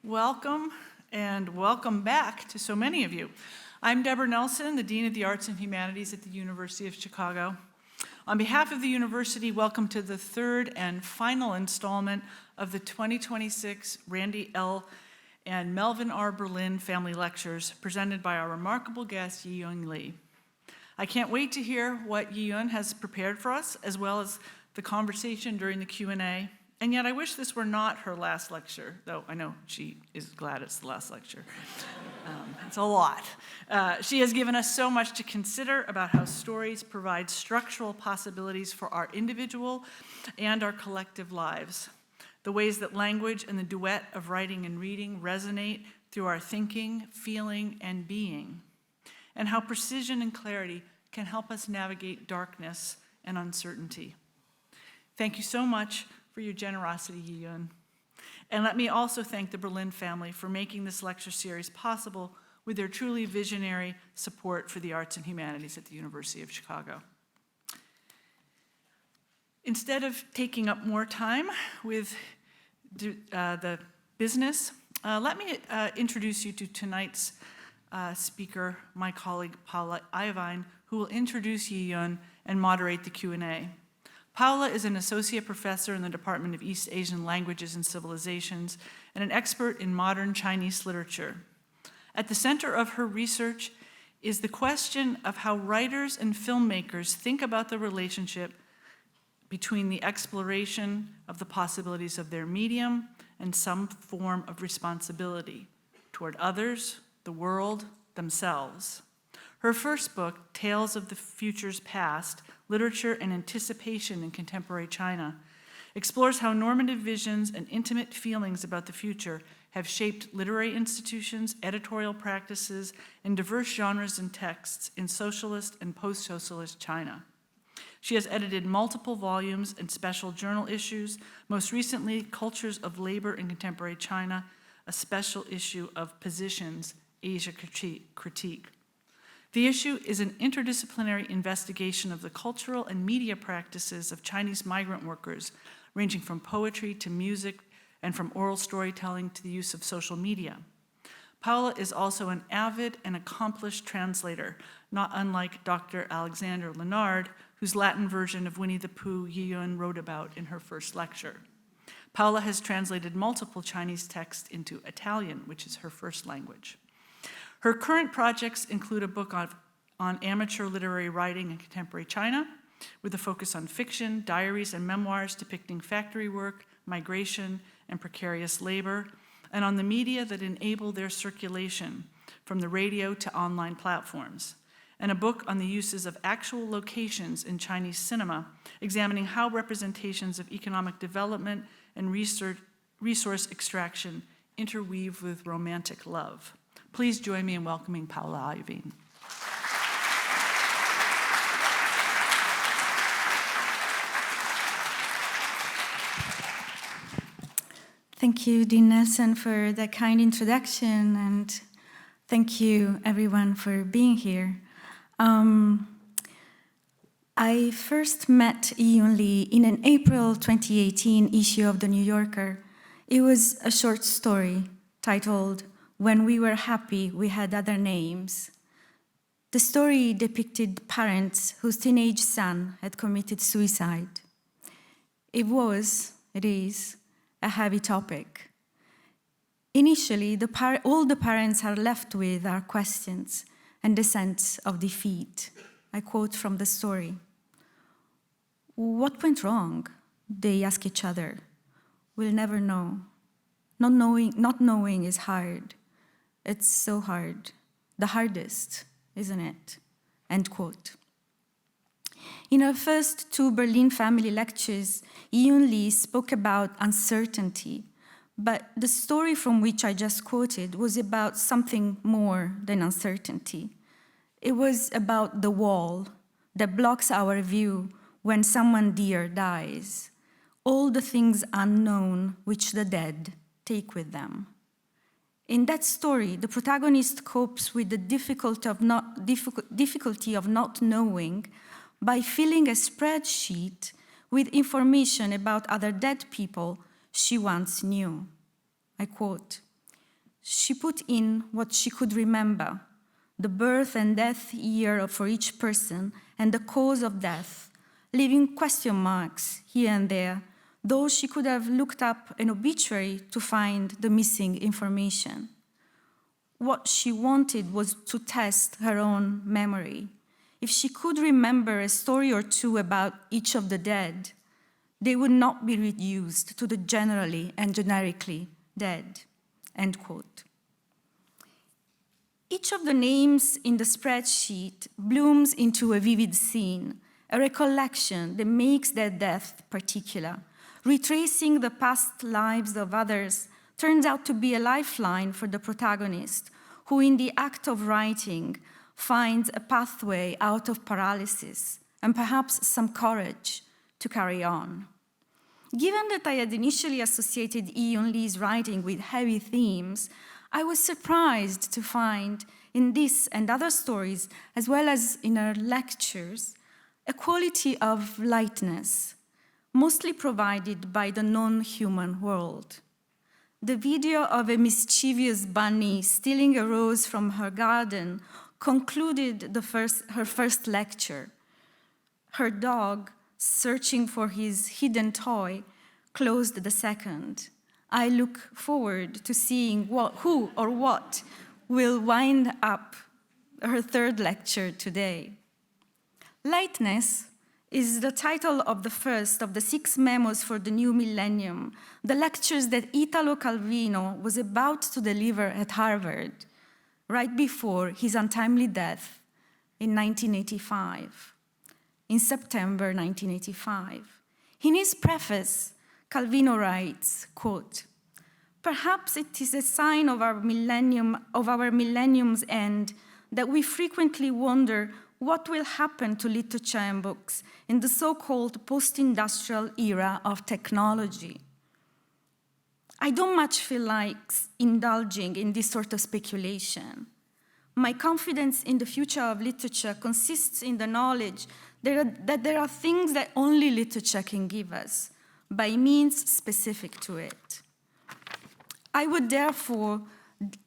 Welcome, and welcome back to so many of you. I'm Deborah Nelson, the Dean of the Arts and Humanities at the University of Chicago. On behalf of the university, welcome to the third and final installment of the 2026 Randy L. and Melvin R. Berlin Family Lectures, presented by our remarkable guest, Yiyun Li. I can't wait to hear what Yiyun has prepared for us, as well as the conversation during the Q&A. And yet I wish this were not her last lecture, though I know she is glad it's the last lecture. It's a lot. She has given us so much to consider about how stories provide structural possibilities for our individual and our collective lives. The ways that language and the duet of writing and reading resonate through our thinking, feeling, and being. And how precision and clarity can help us navigate darkness and uncertainty. Thank you so much for your generosity, Yiyun. And let me also thank the Berlin family for making this lecture series possible with their truly visionary support for the arts and humanities at the University of Chicago. Instead of taking up more time with the business, let me introduce you to tonight's speaker, my colleague Paula Ivine, who will introduce Yiyun and moderate the Q&A. Paula is an associate professor in the Department of East Asian Languages and Civilizations and an expert in modern Chinese literature. At the center of her research is the question of how writers and filmmakers think about the relationship between the exploration of the possibilities of their medium and some form of responsibility toward others, the world, themselves. Her first book, Tales of the Future's Past, Literature and Anticipation in Contemporary China, explores how normative visions and intimate feelings about the future have shaped literary institutions, editorial practices, and diverse genres and texts in socialist and post-socialist China. She has edited multiple volumes and special journal issues, most recently, Cultures of Labor in Contemporary China, a special issue of Positions, Asia Critique. The issue is an interdisciplinary investigation of the cultural and media practices of Chinese migrant workers, ranging from poetry to music and from oral storytelling to the use of social media. Paula is also an avid and accomplished translator, not unlike Dr. Alexander Leonard, whose Latin version of Winnie the Pooh Yiyun wrote about in her first lecture. Paula has translated multiple Chinese texts into Italian, which is her first language. Her current projects include a book on amateur literary writing in contemporary China, with a focus on fiction, diaries, and memoirs depicting factory work, migration, and precarious labor, and on the media that enable their circulation, from the radio to online platforms, and a book on the uses of actual locations in Chinese cinema, examining how representations of economic development and resource extraction interweave with romantic love. Please join me in welcoming Paula Ivine. Thank you, Dean Nelson, for that kind introduction, and thank you, everyone, for being here. I first met Yiyun Li in an April 2018 issue of The New Yorker. It was a short story titled, "When We Were Happy, We Had Other Names." The story depicted parents whose teenage son had committed suicide. It is, a heavy topic. Initially, all the parents are left with are questions and the sense of defeat. I quote from the story. "What went wrong?" they ask each other. "We'll never know. Not knowing is hard. It's so hard. The hardest, isn't it?" End quote. In her first two Berlin family lectures, Yiyun Li spoke about uncertainty, but the story from which I just quoted was about something more than uncertainty. It was about the wall that blocks our view when someone dear dies, all the things unknown which the dead take with them. In that story, the protagonist copes with the difficulty of not knowing by filling a spreadsheet with information about other dead people she once knew. I quote, She put in what she could remember, the birth and death year for each person and the cause of death, leaving question marks here and there, though she could have looked up an obituary to find the missing information. What she wanted was to test her own memory. If she could remember a story or two about each of the dead, they would not be reduced to the generally and generically dead, end quote. Each of the names in the spreadsheet blooms into a vivid scene, a recollection that makes their death particular. Retracing the past lives of others turns out to be a lifeline for the protagonist, who in the act of writing finds a pathway out of paralysis and perhaps some courage to carry on. Given that I had initially associated Yiyun Li's writing with heavy themes, I was surprised to find in this and other stories, as well as in her lectures, a quality of lightness, mostly provided by the non-human world. The video of a mischievous bunny stealing a rose from her garden concluded her first lecture. Her dog, searching for his hidden toy, closed the second. I look forward to seeing who or what will wind up her third lecture today. Lightness is the title of the first of the 6 memos for the new millennium, the lectures that Italo Calvino was about to deliver at Harvard, right before his untimely death in 1985, in September 1985. In his preface, Calvino writes, quote, "Perhaps it is a sign of our millennium's end that we frequently wonder what will happen to literature and books in the so-called post-industrial era of technology. I don't much feel like indulging in this sort of speculation. My confidence in the future of literature consists in the knowledge that there are things that only literature can give us, by means specific to it. I would therefore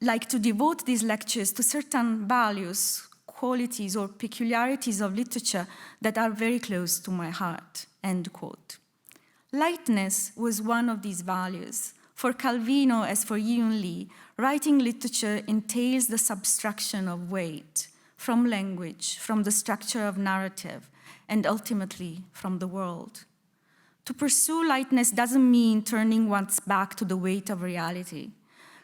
like to devote these lectures to certain values, qualities, or peculiarities of literature that are very close to my heart," end quote. Lightness was one of these values. For Calvino, as for Yiyun Li, writing literature entails the subtraction of weight from language, from the structure of narrative, and ultimately from the world. To pursue lightness doesn't mean turning one's back to the weight of reality.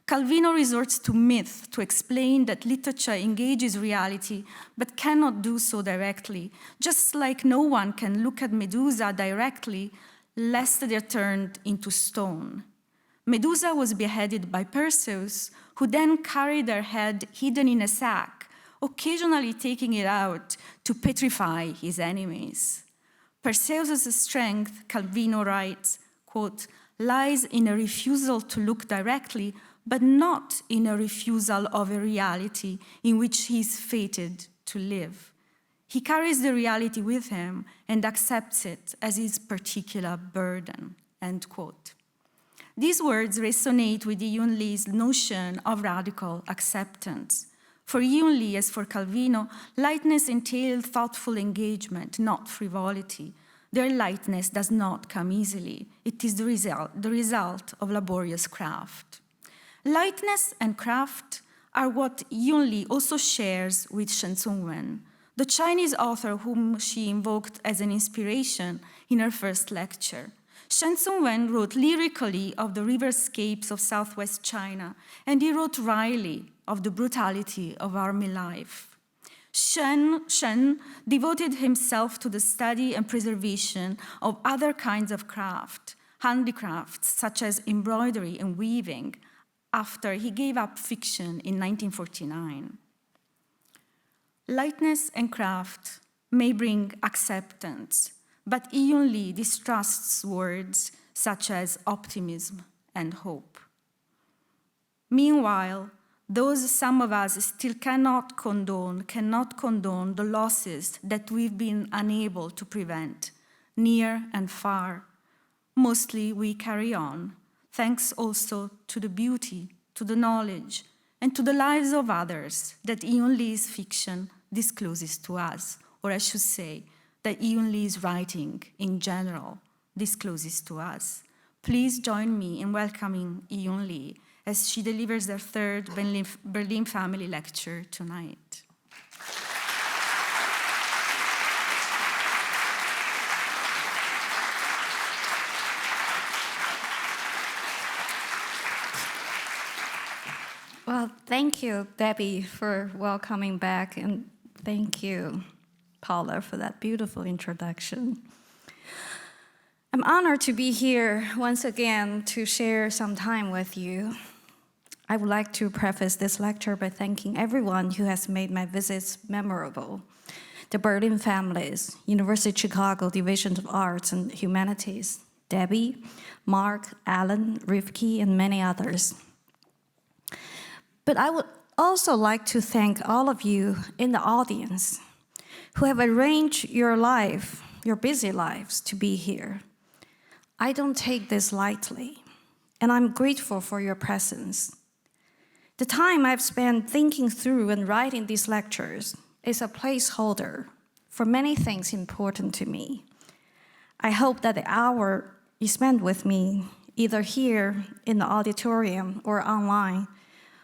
Calvino resorts to myth to explain that literature engages reality but cannot do so directly, just like no one can look at Medusa directly lest they're turned into stone. Medusa was beheaded by Perseus, who then carried her head hidden in a sack, occasionally taking it out to petrify his enemies. Perseus' strength, Calvino writes, quote, "lies in a refusal to look directly, but not in a refusal of a reality in which he is fated to live. He carries the reality with him and accepts it as his particular burden," end quote. These words resonate with Yiyun Li's notion of radical acceptance. For Yiyun Li, as for Calvino, lightness entails thoughtful engagement, not frivolity. Their lightness does not come easily. It is the result of laborious craft. Lightness and craft are what Yiyun Li also shares with Shen Tsung-wen, the Chinese author whom she invoked as an inspiration in her first lecture. Shen Tsung-wen wrote lyrically of the riverscapes of southwest China, and he wrote wryly of the brutality of army life. Shen devoted himself to the study and preservation of other kinds of craft, handicrafts such as embroidery and weaving, after he gave up fiction in 1949. Lightness and craft may bring acceptance, but Yiyun Li distrusts words such as optimism and hope. Meanwhile, some of us still cannot condone the losses that we've been unable to prevent, near and far. Mostly we carry on, thanks also to the beauty, to the knowledge, and to the lives of others that Yiyun Li's fiction discloses to us, or I should say, that Yiyun Li's writing in general discloses to us. Please join me in welcoming Yiyun Li as she delivers their third Berlin Family Lecture tonight. Well, thank you, Debbie, for welcoming back, and thank you, Paula, for that beautiful introduction. I'm honored to be here once again to share some time with you. I would like to preface this lecture by thanking everyone who has made my visits memorable. The Berlin families, University of Chicago Division of Arts and Humanities, Debbie, Mark, Alan, Rifki, and many others. But I would also like to thank all of you in the audience who have arranged your life, your busy lives, to be here. I don't take this lightly, and I'm grateful for your presence. The time I've spent thinking through and writing these lectures is a placeholder for many things important to me. I hope that the hour you spend with me, either here in the auditorium or online,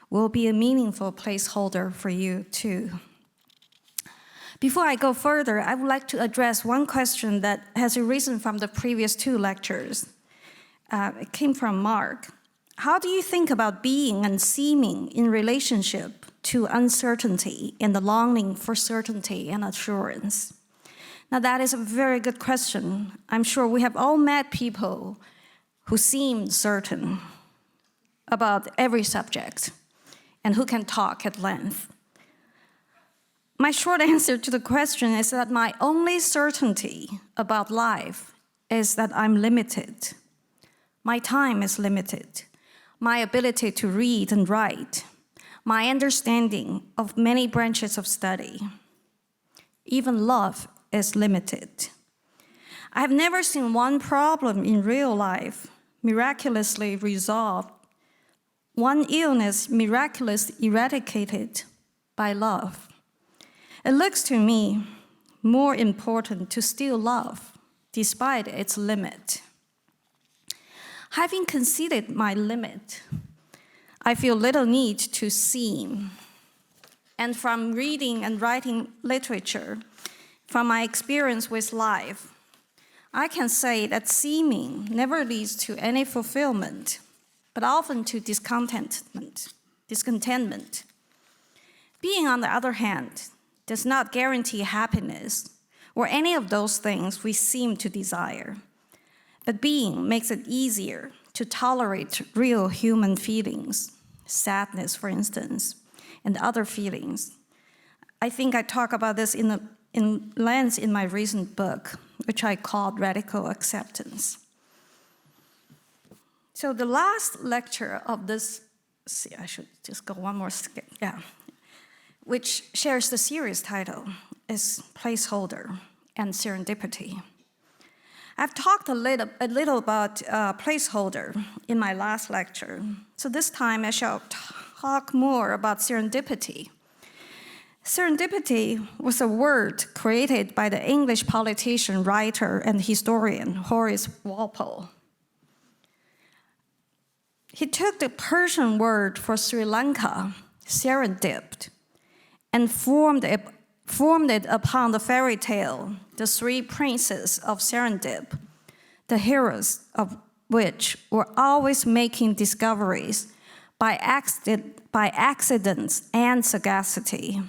will be a meaningful placeholder for you too. Before I go further, I would like to address one question that has arisen from the previous two lectures. It came from Mark. How do you think about being and seeming in relationship to uncertainty and the longing for certainty and assurance? Now that is a very good question. I'm sure we have all met people who seem certain about every subject and who can talk at length. My short answer to the question is that my only certainty about life is that I'm limited. My time is limited. My ability to read and write, my understanding of many branches of study, even love is limited. I have never seen one problem in real life miraculously resolved, one illness miraculously eradicated by love. It looks to me more important to still love, despite its limit. Having conceded my limit, I feel little need to seem. And from reading and writing literature, from my experience with life, I can say that seeming never leads to any fulfillment, but often to discontentment. Being, on the other hand, does not guarantee happiness or any of those things we seem to desire. But being makes it easier to tolerate real human feelings, sadness, for instance, and other feelings. I think I talk about this in length in my recent book, which I called Radical Acceptance. So the last lecture of this, I should just go one more skip, which shares the series title, is Placeholder and Serendipity. I've talked a little about Placeholder in my last lecture, so this time I shall talk more about serendipity. Serendipity was a word created by the English politician, writer, and historian Horace Walpole. He took the Persian word for Sri Lanka, serendip, and formed it upon the fairy tale, The Three Princes of Serendip, the heroes of which were always making discoveries by accidents and sagacity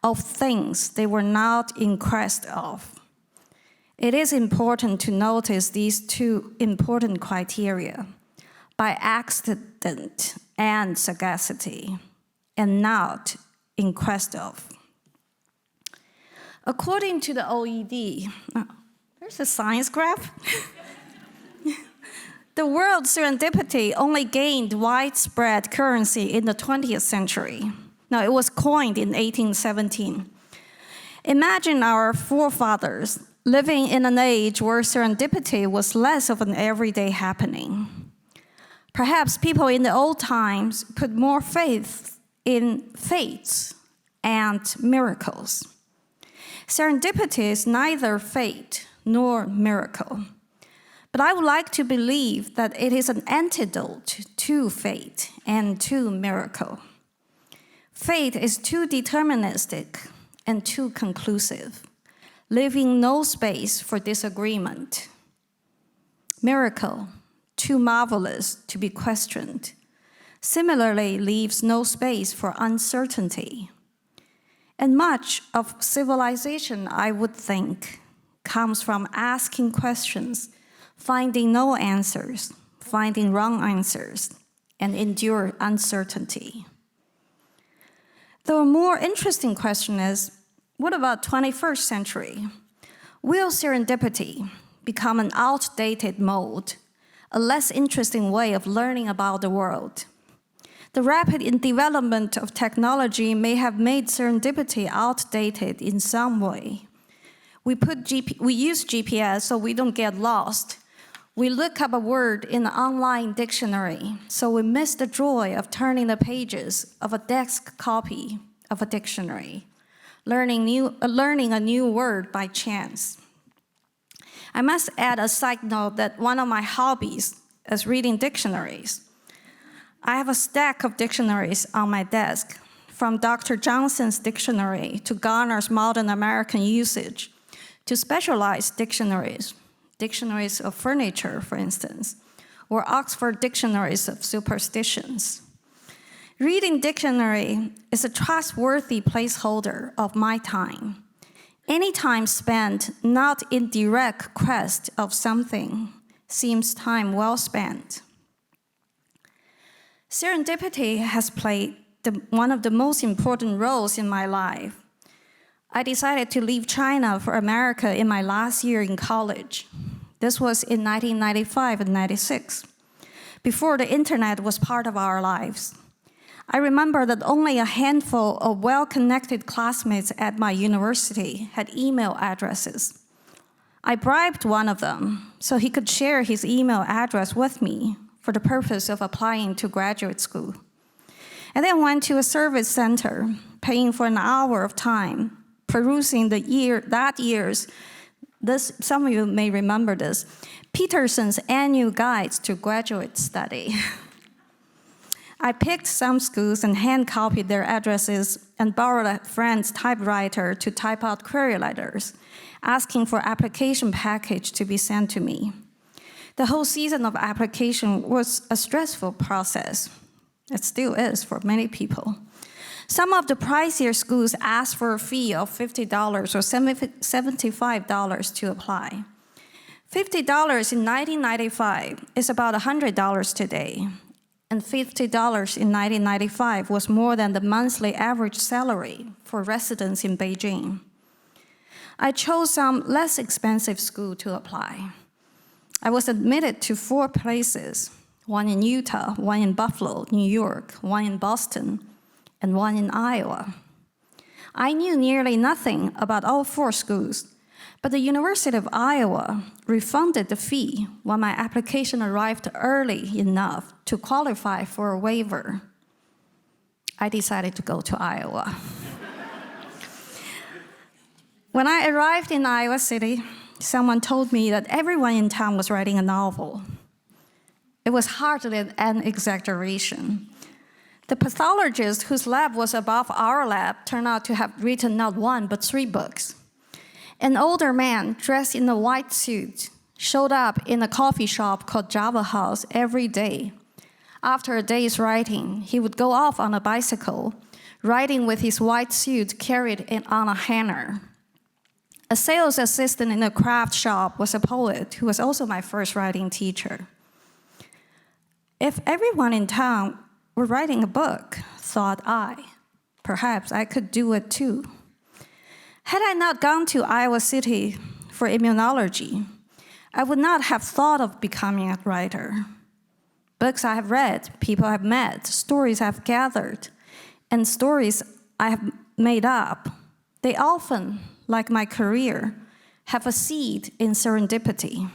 of things they were not in quest of. It is important to notice these two important criteria: by accident and sagacity, and not in quest of. According to the OED, there's a science graph. The word serendipity only gained widespread currency in the 20th century. Now, it was coined in 1817. Imagine our forefathers living in an age where serendipity was less of an everyday happening. Perhaps people in the old times put more faith in fates and miracles. Serendipity is neither fate nor miracle, but I would like to believe that it is an antidote to fate and to miracle. Fate is too deterministic and too conclusive, leaving no space for disagreement. Miracle, too marvelous to be questioned, similarly leaves no space for uncertainty. And much of civilization, I would think, comes from asking questions, finding no answers, finding wrong answers, and endure uncertainty. Though a more interesting question is, what about 21st century? Will serendipity become an outdated mode, a less interesting way of learning about the world? The rapid development of technology may have made serendipity outdated in some way. We use GPS so we don't get lost. We look up a word in an online dictionary, so we miss the joy of turning the pages of a desk copy of a dictionary, learning a new word by chance. I must add a side note that one of my hobbies is reading dictionaries. I have a stack of dictionaries on my desk, from Dr. Johnson's dictionary to Garner's Modern American Usage, to specialized dictionaries, dictionaries of furniture, for instance, or Oxford dictionaries of superstitions. Reading dictionary is a trustworthy placeholder of my time. Any time spent not in direct quest of something seems time well spent. Serendipity has played one of the most important roles in my life. I decided to leave China for America in my last year in college. This was in 1995 and 96, before the internet was part of our lives. I remember that only a handful of well-connected classmates at my university had email addresses. I bribed one of them so he could share his email address with me for the purpose of applying to graduate school. I then went to a service center, paying for an hour of time, perusing some of you may remember this, Peterson's annual guides to graduate study. I picked some schools and hand-copied their addresses and borrowed a friend's typewriter to type out query letters, asking for application package to be sent to me. The whole season of application was a stressful process. It still is for many people. Some of the pricier schools asked for a fee of $50 or $75 to apply. $50 in 1995 is about $100 today, and $50 in 1995 was more than the monthly average salary for residents in Beijing. I chose some less expensive school to apply. I was admitted to 4 places, one in Utah, one in Buffalo, New York, one in Boston, and one in Iowa. I knew nearly nothing about all 4 schools, but the University of Iowa refunded the fee when my application arrived early enough to qualify for a waiver. I decided to go to Iowa. When I arrived in Iowa City, someone told me that everyone in town was writing a novel. It was hardly an exaggeration. The pathologist whose lab was above our lab turned out to have written not 1, but 3 books. An older man dressed in a white suit showed up in a coffee shop called Java House every day. After a day's writing, he would go off on a bicycle, riding with his white suit carried on a hanger. A sales assistant in a craft shop was a poet who was also my first writing teacher. If everyone in town were writing a book, thought I, perhaps I could do it too. Had I not gone to Iowa City for immunology, I would not have thought of becoming a writer. Books I have read, people I have met, stories I have gathered, and stories I have made up, they often, like my career, have a seed in serendipity.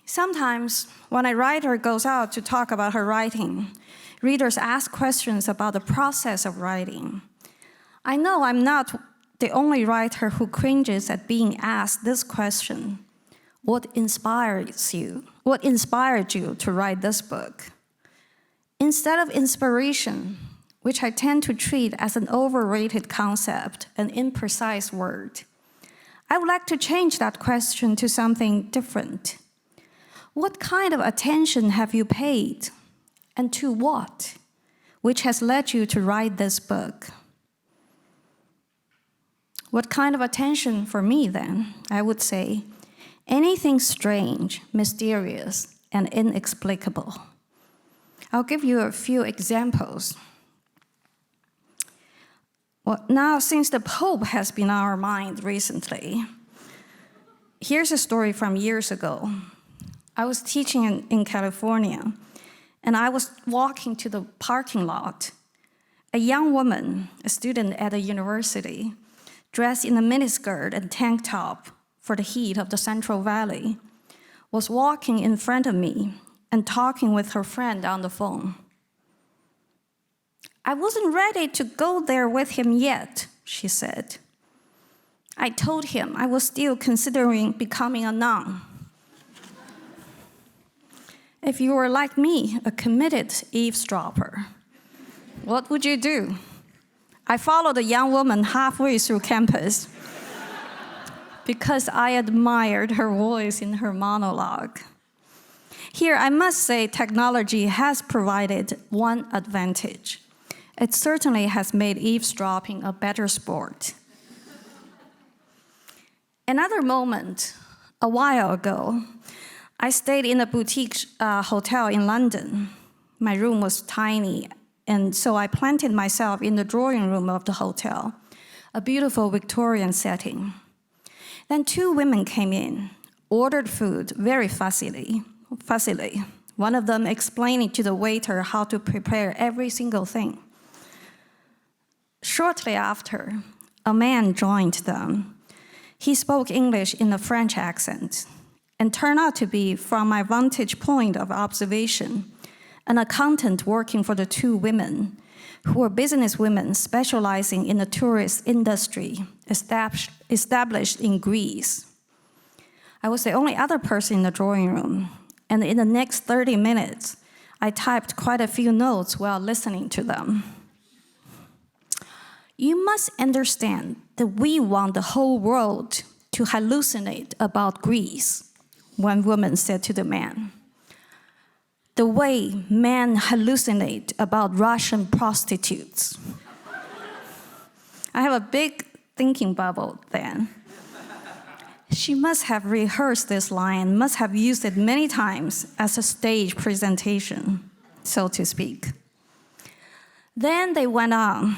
Sometimes, when a writer goes out to talk about her writing, readers ask questions about the process of writing. I know I'm not the only writer who cringes at being asked this question. What inspires you? What inspired you to write this book? Instead of inspiration, which I tend to treat as an overrated concept, an imprecise word, I would like to change that question to something different. What kind of attention have you paid, and to what, which has led you to write this book? What kind of attention for me, then? I would say anything strange, mysterious, and inexplicable. I'll give you a few examples. Well, now, since the Pope has been on our mind recently, here's a story from years ago. I was teaching in California, and I was walking to the parking lot. A young woman, a student at a university, dressed in a miniskirt and tank top for the heat of the Central Valley, was walking in front of me and talking with her friend on the phone. I wasn't ready to go there with him yet, she said. I told him I was still considering becoming a nun. If you were like me, a committed eavesdropper, what would you do? I followed the young woman halfway through campus because I admired her voice in her monologue. Here, I must say technology has provided one advantage. It certainly has made eavesdropping a better sport. Another moment, a while ago, I stayed in a boutique hotel in London. My room was tiny, and so I planted myself in the drawing room of the hotel, a beautiful Victorian setting. Then two women came in, ordered food very fussily, one of them explaining to the waiter how to prepare every single thing. Shortly after, a man joined them. He spoke English in a French accent and turned out to be, from my vantage point of observation, an accountant working for the two women, who were businesswomen specializing in the tourist industry established in Greece. I was the only other person in the drawing room, and in the next 30 minutes, I typed quite a few notes while listening to them. You must understand that we want the whole world to hallucinate about Greece, one woman said to the man. The way men hallucinate about Russian prostitutes. I have a big thinking bubble then. She must have rehearsed this line, must have used it many times as a stage presentation, so to speak. Then they went on.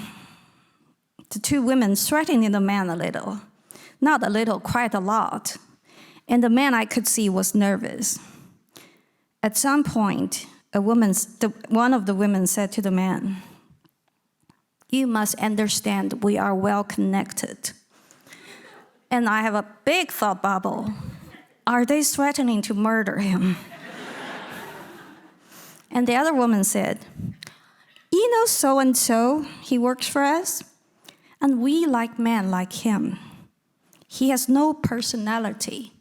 The two women threatening the man a little. Not a little, quite a lot. And the man, I could see, was nervous. At some point, one of the women said to the man, "You must understand we are well connected." And I have a big thought bubble. Are they threatening to murder him? And the other woman said, "You know so-and-so, he works for us, and we like men like him. He has no personality,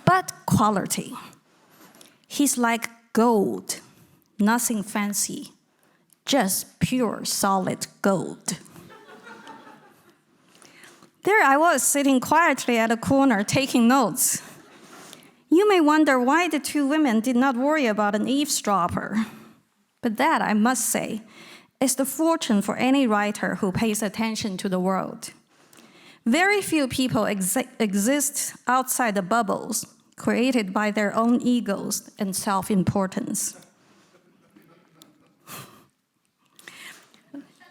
but quality. He's like gold, nothing fancy, just pure solid gold." There I was, sitting quietly at a corner, taking notes. You may wonder why the two women did not worry about an eavesdropper. But that, I must say, is the fortune for any writer who pays attention to the world. Very few people exist outside the bubbles created by their own egos and self-importance.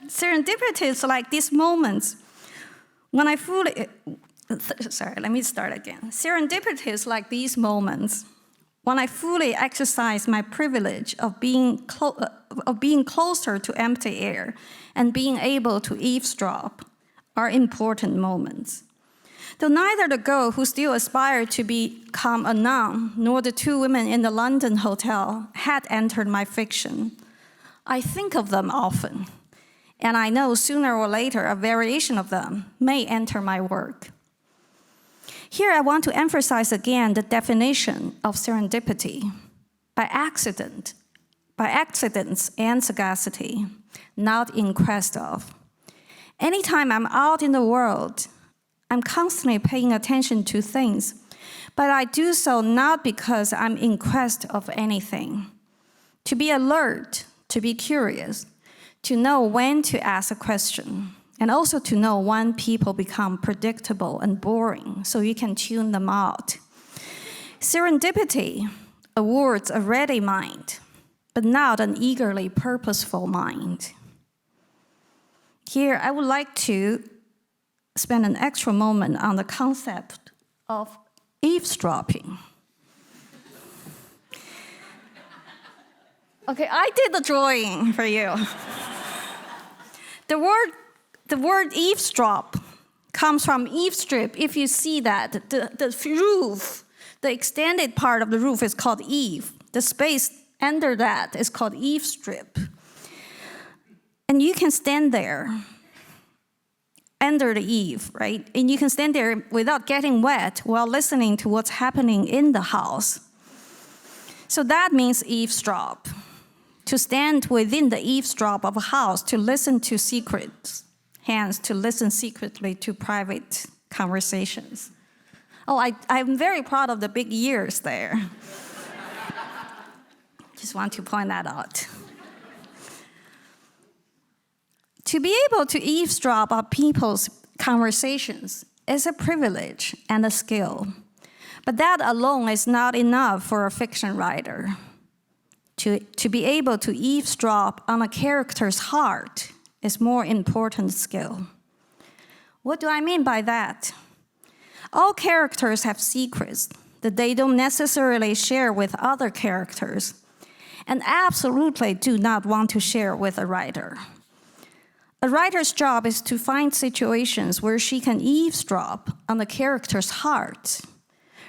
Serendipities like these moments when I fully, Serendipities like these moments when I fully exercise my privilege of being closer to empty air and being able to eavesdrop are important moments. Though neither the girl who still aspired to become a nun, nor the two women in the London hotel had entered my fiction, I think of them often, and I know sooner or later a variation of them may enter my work. Here I want to emphasize again the definition of serendipity: by accidents and sagacity, not in quest of. Anytime I'm out in the world, I'm constantly paying attention to things, but I do so not because I'm in quest of anything. To be alert, to be curious, to know when to ask a question, and also to know when people become predictable and boring, so you can tune them out. Serendipity awards a ready mind, but not an eagerly purposeful mind. Here, I would like to spend an extra moment on the concept of eavesdropping. Okay, I did the drawing for you. The word eavesdrop comes from eavesdrop. If you see that, the roof, the extended part of the roof is called eave. The space under that is called eavesdrop. And you can stand there under the eave, right? And you can stand there without getting wet while listening to what's happening in the house. So that means eavesdrop. To stand within the eavesdrop of a house, to listen to secrets, hence to listen secretly to private conversations. Oh, I'm very proud of the big ears there. Just want to point that out. To be able to eavesdrop on people's conversations is a privilege and a skill. But that alone is not enough for a fiction writer. To be able to eavesdrop on a character's heart is more important skill. What do I mean by that? All characters have secrets that they don't necessarily share with other characters, and absolutely do not want to share with a writer. A writer's job is to find situations where she can eavesdrop on the character's heart.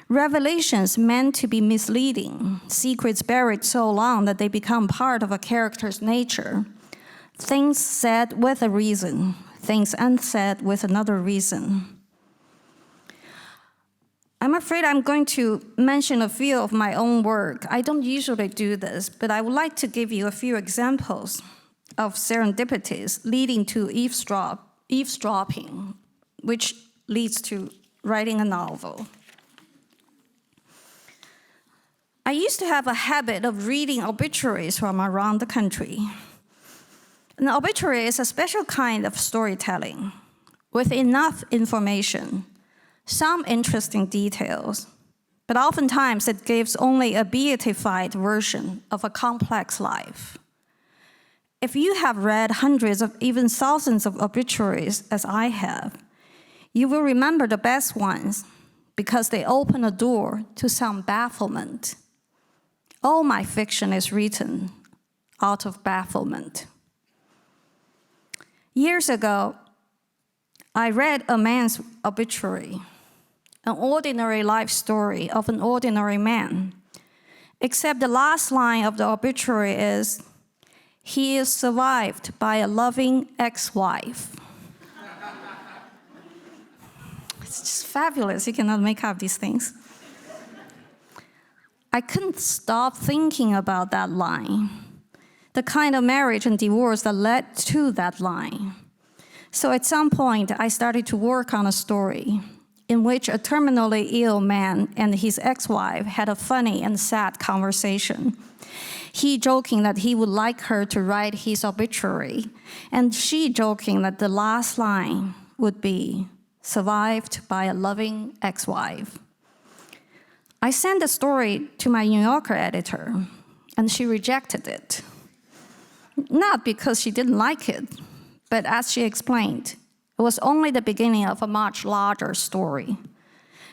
Revelations meant to be misleading, secrets buried so long that they become part of a character's nature. Things said with a reason, things unsaid with another reason. I'm afraid I'm going to mention a few of my own work. I don't usually do this, but I would like to give you a few examples of serendipities leading to eavesdropping, which leads to writing a novel. I used to have a habit of reading obituaries from around the country. An obituary is a special kind of storytelling with enough information, some interesting details, but oftentimes it gives only a beatified version of a complex life. If you have read hundreds of even thousands of obituaries, as I have, you will remember the best ones because they open a door to some bafflement. All my fiction is written out of bafflement. Years ago, I read a man's obituary, an ordinary life story of an ordinary man, except the last line of the obituary is, "He is survived by a loving ex-wife." It's just fabulous. You cannot make up these things. I couldn't stop thinking about that line, the kind of marriage and divorce that led to that line. So at some point, I started to work on a story in which a terminally ill man and his ex-wife had a funny and sad conversation. He joking that he would like her to write his obituary, and she joking that the last line would be, "Survived by a loving ex-wife." I sent the story to my New Yorker editor, and she rejected it. Not because she didn't like it, but as she explained, it was only the beginning of a much larger story.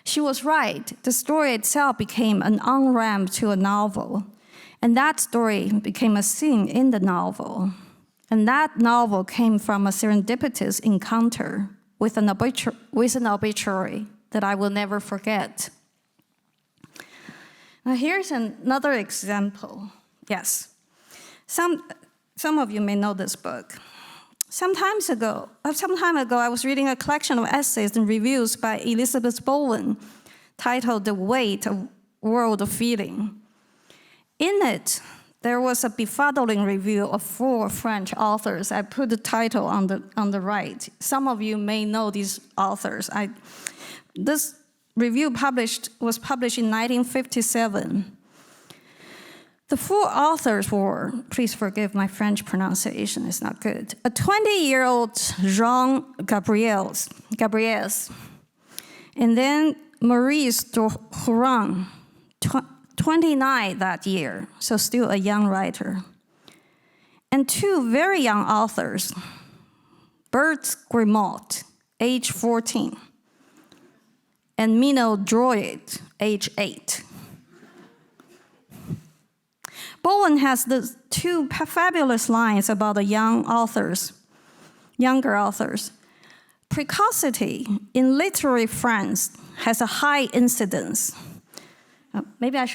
She was right. The story itself became an on-ramp to a novel, and that story became a scene in the novel. And that novel came from a serendipitous encounter with an obituary that I will never forget. Now here's another example. Yes, some of you may know this book. Some time ago, I was reading a collection of essays and reviews by Elizabeth Bowen titled The Weight of World of Feeling. In it, there was a befuddling review of 4 French authors. I put the title on the right. Some of you may know these authors. This review was published in 1957. The 4 authors were, please forgive my French pronunciation, it's not good, a 20-year-old Jean Gabriels, and then Maurice Doran, 29 that year, so still a young writer. And 2 very young authors, Bert Grimaud, age 14, and Minot Drouet, age 8. Bowen has the 2 fabulous lines about the younger authors. Precocity in literary France has a high incidence. Maybe I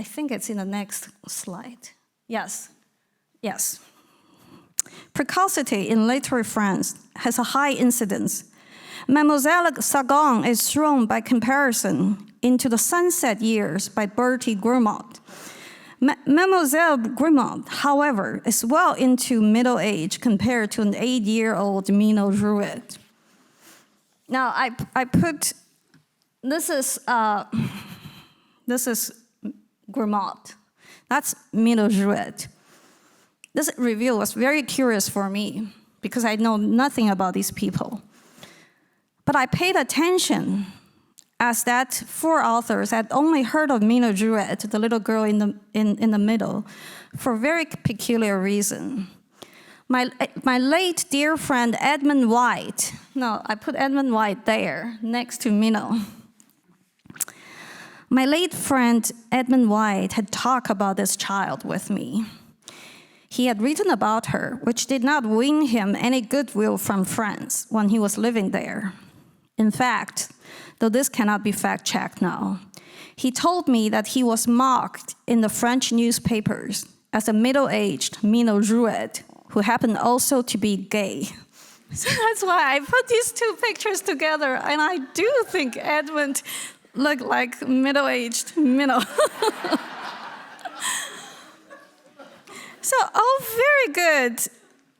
think it's in the next slide. Yes. Precocity in literary France has a high incidence. Mademoiselle Sagan is thrown by comparison into the sunset years by Bertie Grimaud. Mademoiselle Grimaud, however, is well into middle age compared to an 8-year-old Minot Drouet. Now, I put, this is Grimaud. That's Minot Drouet. This review was very curious for me because I know nothing about these people. But I paid attention as that 4 authors had only heard of Minot Drouet, the little girl in the middle, for a very peculiar reason. My late dear friend Edmund White, no, I put Edmund White there, next to Minot. My late friend Edmund White had talked about this child with me. He had written about her, which did not win him any goodwill from France when he was living there. In fact, though this cannot be fact-checked now, he told me that he was mocked in the French newspapers as a middle-aged Minot Drouet who happened also to be gay. So that's why I put these 2 pictures together, and I do think Edmund looked like middle-aged Minot. So, very good.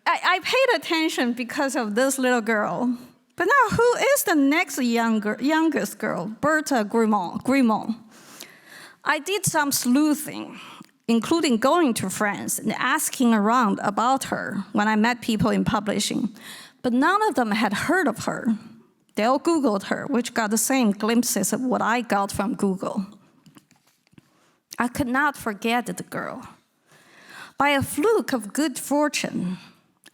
I paid attention because of this little girl. But now, who is the next youngest girl? Bertha Grimaud. I did some sleuthing, including going to France and asking around about her when I met people in publishing. But none of them had heard of her. They all Googled her, which got the same glimpses of what I got from Google. I could not forget the girl. By a fluke of good fortune,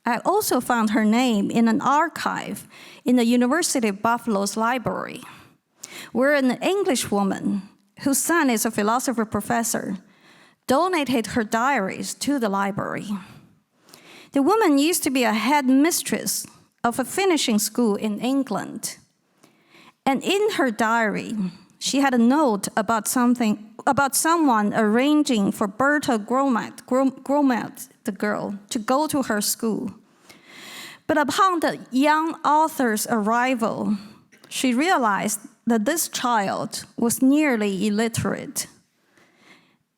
I also found her name in an archive in the University of Buffalo's library, where an English woman, whose son is a philosophy professor, donated her diaries to the library. The woman used to be a headmistress of a finishing school in England. And in her diary, she had a note about someone arranging for Bertha Grimaud, the girl, to go to her school. But upon the young author's arrival, she realized that this child was nearly illiterate.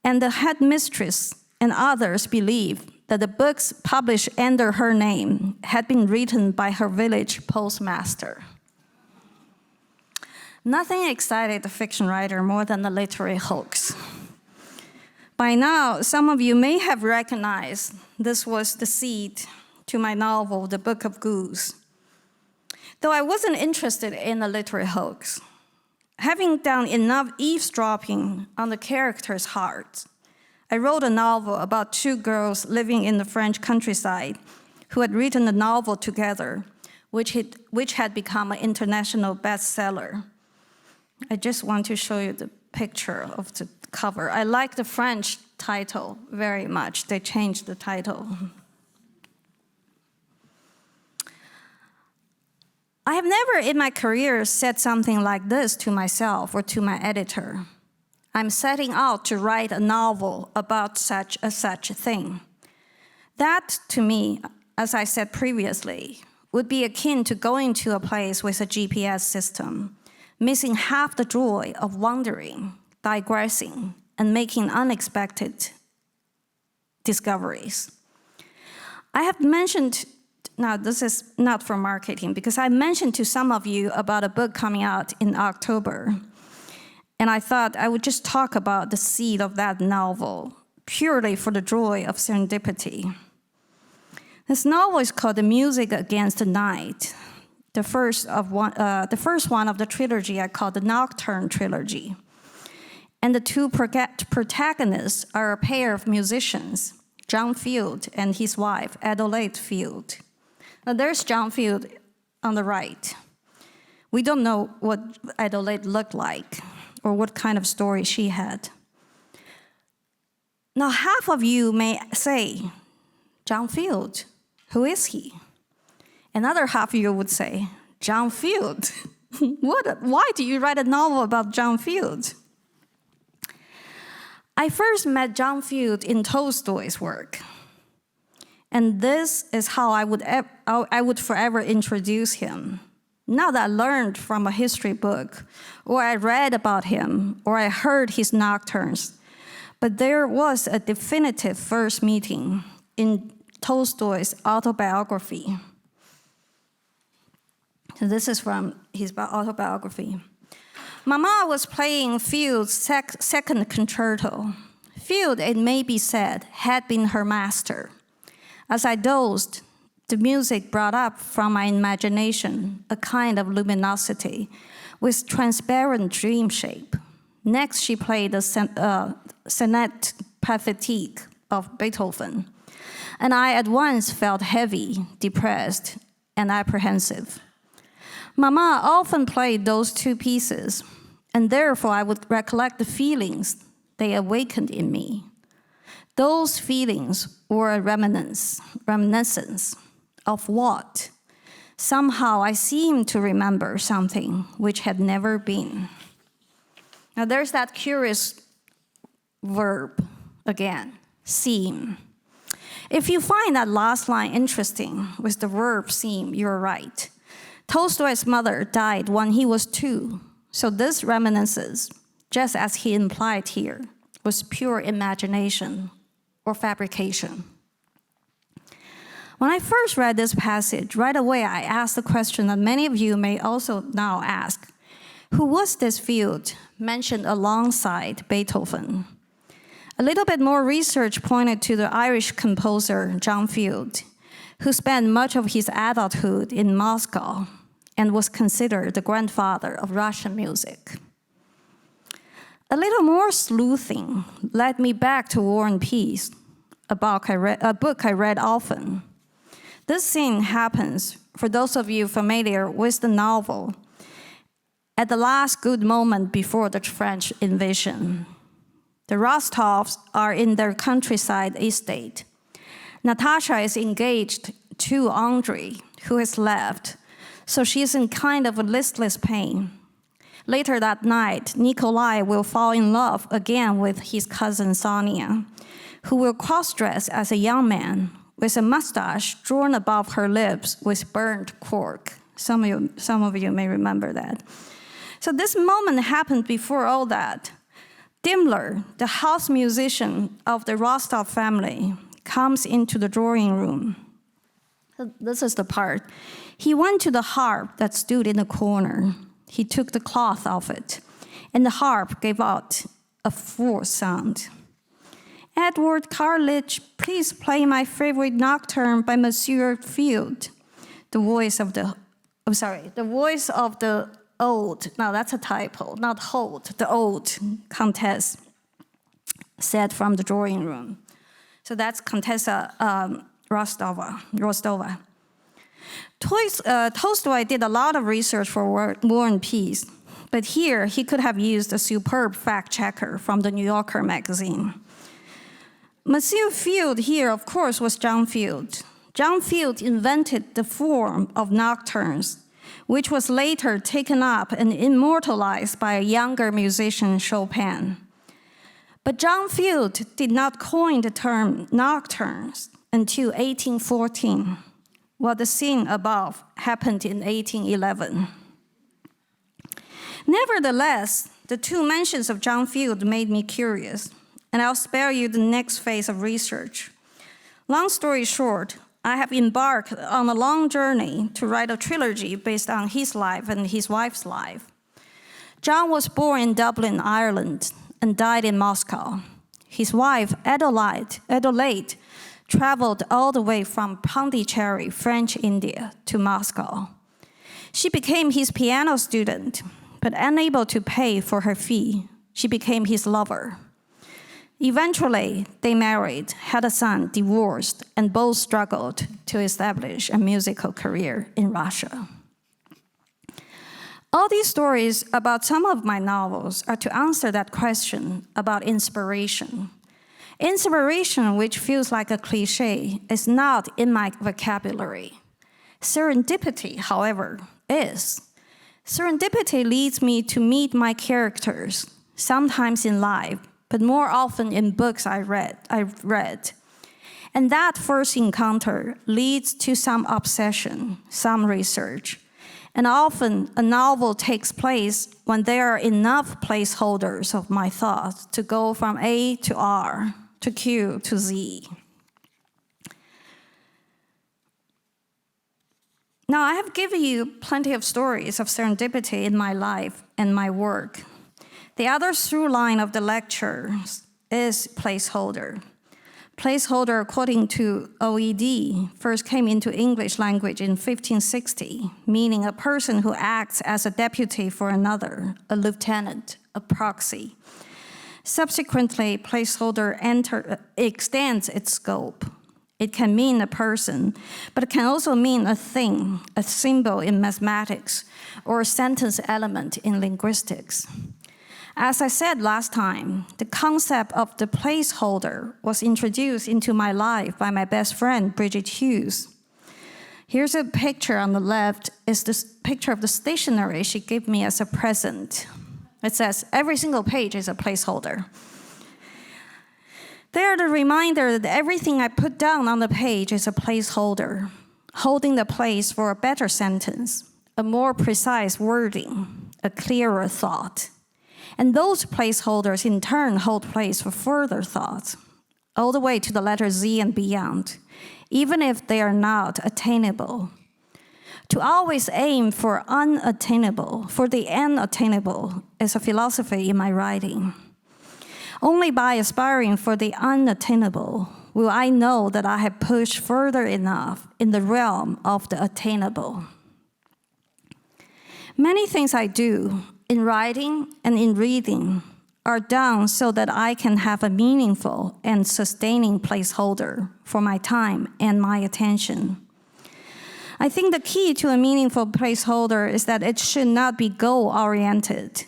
And the headmistress and others believed that the books published under her name had been written by her village postmaster. Nothing excited the fiction writer more than the literary hoax. By now, some of you may have recognized this was the seed to my novel, The Book of Goose. Though I wasn't interested in the literary hoax, having done enough eavesdropping on the characters' hearts, I wrote a novel about 2 girls living in the French countryside who had written a novel together, which had become an international bestseller. I just want to show you the picture of the cover. I like the French title very much. They changed the title. I have never in my career said something like this to myself or to my editor. I'm setting out to write a novel about such a thing. That, to me, as I said previously, would be akin to going to a place with a GPS system, missing half the joy of wandering, digressing, and making unexpected discoveries. I have mentioned, now this is not for marketing, because I mentioned to some of you about a book coming out in October. And I thought I would just talk about the seed of that novel, purely for the joy of serendipity. This novel is called The Music Against the Night, the first one of the trilogy I call the Nocturne trilogy. And the two protagonists are a pair of musicians, John Field and his wife, Adelaide Field. Now there's John Field on the right. We don't know what Adelaide looked like or what kind of story she had. Now half of you may say, John Field, who is he? Another half of you would say, John Field? Why do you write a novel about John Field? I first met John Field in Tolstoy's work. And this is how I would forever introduce him. Not that I learned from a history book, or I read about him, or I heard his nocturnes, but there was a definitive first meeting in Tolstoy's autobiography. So this is from his autobiography. Mama was playing Field's second concerto. Field, it may be said, had been her master. As I dozed, the music brought up from my imagination a kind of luminosity with transparent dream shape. Next, she played the Sonnet Pathétique of Beethoven, and I at once felt heavy, depressed, and apprehensive. Mama often played those two pieces, and therefore I would recollect the feelings they awakened in me. Those feelings were a reminiscence of what? Somehow I seemed to remember something which had never been. Now there's that curious verb again, seem. If you find that last line interesting with the verb seem, you're right. Tolstoy's mother died when he was 2, so this reminiscence, just as he implied here, was pure imagination or fabrication. When I first read this passage, right away I asked the question that many of you may also now ask. Who was this Field mentioned alongside Beethoven? A little bit more research pointed to the Irish composer John Field, who spent much of his adulthood in Moscow and was considered the grandfather of Russian music. A little more sleuthing led me back to War and Peace, a book I read often. This scene happens, for those of you familiar with the novel, at the last good moment before the French invasion. The Rostovs are in their countryside estate. Natasha is engaged to Andrei, who has left, so she is in kind of a listless pain. Later that night, Nikolai will fall in love again with his cousin Sonia, who will cross-dress as a young man with a mustache drawn above her lips with burnt cork. Some of you may remember that. So this moment happened before all that. Dimmler, the house musician of the Rostov family, comes into the drawing room. This is the part. He went to the harp that stood in the corner. He took the cloth off it, and the harp gave out a fourth sound. Edward Cartledge, please play my favorite nocturne by Monsieur Field. The voice of the old, no, that's a typo, not Holt, the old Countess said from the drawing room. So that's Contessa Rostova. Tolstoy did a lot of research for War and Peace, but here he could have used a superb fact checker from the New Yorker magazine. Monsieur Field here, of course, was John Field. John Field invented the form of nocturnes which was later taken up and immortalized by a younger musician, Chopin. But John Field did not coin the term nocturnes until 1814, while the scene above happened in 1811. Nevertheless, the two mentions of John Field made me curious, and I'll spare you the next phase of research. Long story short, I have embarked on a long journey to write a trilogy based on his life and his wife's life. John was born in Dublin, Ireland, and died in Moscow. His wife, Adelaide, traveled all the way from Pondicherry, French India, to Moscow. She became his piano student, but unable to pay for her fee, she became his lover. Eventually, they married, had a son, divorced, and both struggled to establish a musical career in Russia. All these stories about some of my novels are to answer that question about inspiration. Inspiration, which feels like a cliche, is not in my vocabulary. Serendipity, however, is. Serendipity leads me to meet my characters, sometimes in life, but more often in books I've read. And that first encounter leads to some obsession, some research. And often a novel takes place when there are enough placeholders of my thoughts to go from A to R, to Q to Z. Now, I have given you plenty of stories of serendipity in my life and my work. The other through line of the lectures is placeholder. Placeholder, according to OED, first came into English language in 1560, meaning a person who acts as a deputy for another, a lieutenant, a proxy. Subsequently, placeholder extends its scope. It can mean a person, but it can also mean a thing, a symbol in mathematics, or a sentence element in linguistics. As I said last time, the concept of the placeholder was introduced into my life by my best friend, Bridget Hughes. Here's a picture on the left. It's the picture of the stationery she gave me as a present. It says, every single page is a placeholder. They're the reminder that everything I put down on the page is a placeholder, holding the place for a better sentence, a more precise wording, a clearer thought. And those placeholders in turn hold place for further thoughts, all the way to the letter Z and beyond, even if they are not attainable. To always aim for unattainable, for the unattainable, is a philosophy in my writing. Only by aspiring for the unattainable will I know that I have pushed further enough in the realm of the attainable. Many things I do, in writing and in reading, are done so that I can have a meaningful and sustaining placeholder for my time and my attention. I think the key to a meaningful placeholder is that it should not be goal-oriented.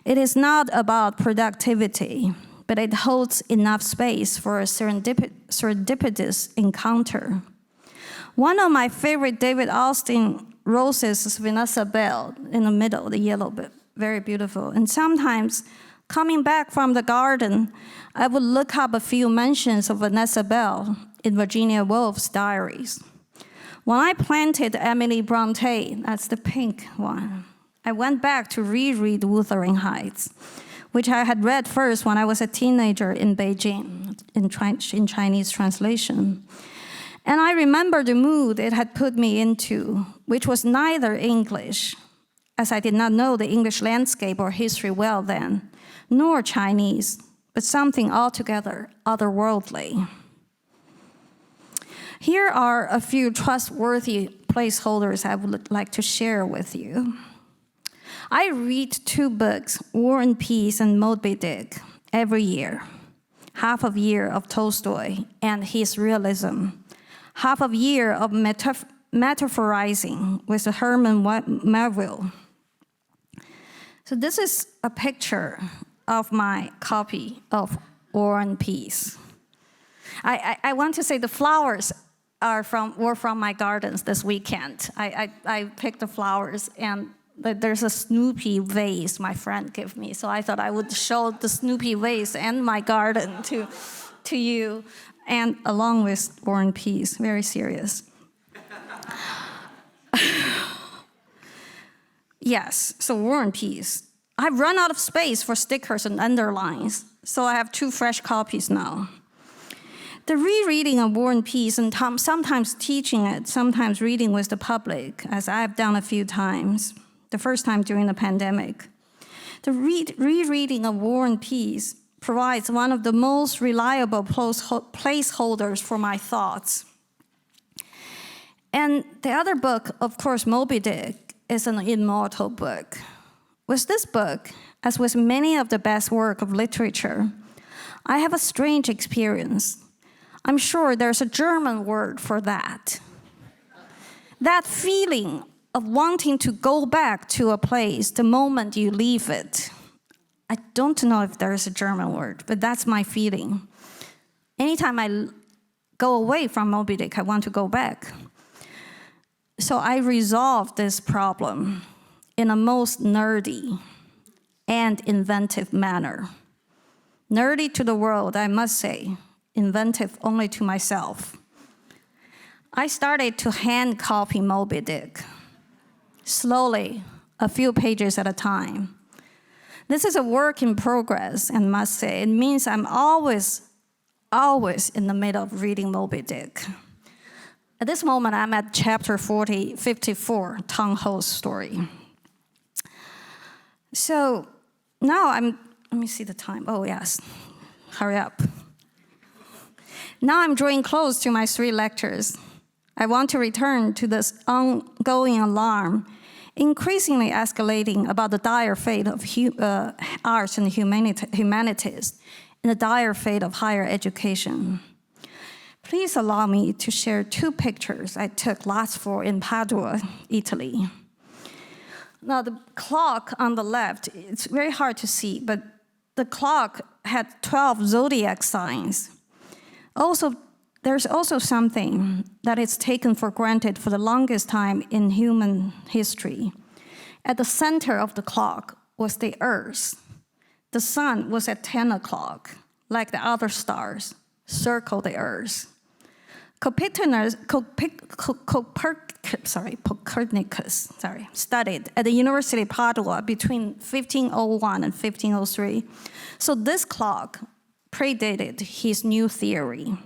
It is not about productivity, but it holds enough space for a serendipitous encounter. One of my favorite David Austin roses is Vanessa Bell in the middle, the yellow bit. Very beautiful. And sometimes, coming back from the garden, I would look up a few mentions of Vanessa Bell in Virginia Woolf's diaries. When I planted Emily Bronte, that's the pink one, I went back to reread Wuthering Heights, which I had read first when I was a teenager in Beijing, in Chinese translation. And I remember the mood it had put me into, which was neither English, as I did not know the English landscape or history well then, nor Chinese, but something altogether otherworldly. Here are a few trustworthy placeholders I would like to share with you. I read 2 books, War and Peace and Moby Dick, every year. Half a year of Tolstoy and his realism. Half a year of metaphorizing with Herman Melville. So this is a picture of my copy of War and Peace. I want to say the flowers were from my gardens this weekend. I picked the flowers, and there's a Snoopy vase my friend gave me. So I thought I would show the Snoopy vase and my garden to you, and along with War and Peace. Very serious. Yes, so War and Peace. I've run out of space for stickers and underlines, so I have 2 fresh copies now. The rereading of War and Peace, and sometimes teaching it, sometimes reading with the public, as I've done a few times, the first time during the pandemic. The rereading of War and Peace provides one of the most reliable placeholders for my thoughts. And the other book, of course, Moby Dick, is an immortal book. With this book, as with many of the best work of literature, I have a strange experience. I'm sure there's a German word for that. That feeling of wanting to go back to a place the moment you leave it. I don't know if there's a German word, but that's my feeling. Anytime I go away from Moby Dick, I want to go back. So I resolved this problem in a most nerdy and inventive manner. Nerdy to the world, I must say, inventive only to myself. I started to hand copy Moby Dick, slowly, a few pages at a time. This is a work in progress, and must say, it means I'm always in the middle of reading Moby Dick. At this moment, I'm at chapter 54, Tang Ho's story. So now let me see the time. Oh, yes, hurry up. Now I'm drawing close to my 3 lectures. I want to return to this ongoing alarm, increasingly escalating about the dire fate of arts and humanities and the dire fate of higher education. Please allow me to share 2 pictures I took last fall in Padua, Italy. Now, the clock on the left, it's very hard to see, but the clock had 12 zodiac signs. Also, there's also something that is taken for granted for the longest time in human history. At the center of the clock was the Earth. The sun was at 10 o'clock, like the other stars, circle the Earth. Copernicus studied at the University of Padua between 1501 and 1503. So this clock predated his new theory.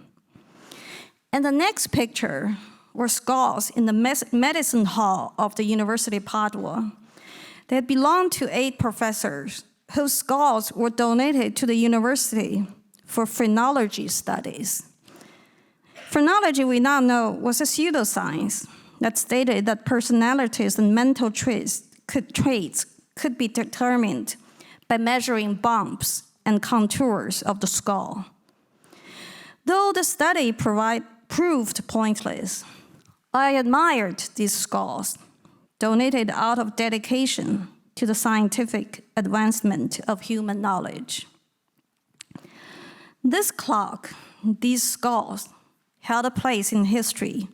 And the next picture were skulls in the medicine hall of the University of Padua. They had belonged to 8 professors whose skulls were donated to the university for phrenology studies. Phrenology, we now know, was a pseudoscience that stated that personalities and mental traits could be determined by measuring bumps and contours of the skull. Though the study proved pointless, I admired these skulls, donated out of dedication to the scientific advancement of human knowledge. This clock, these skulls, held a place in history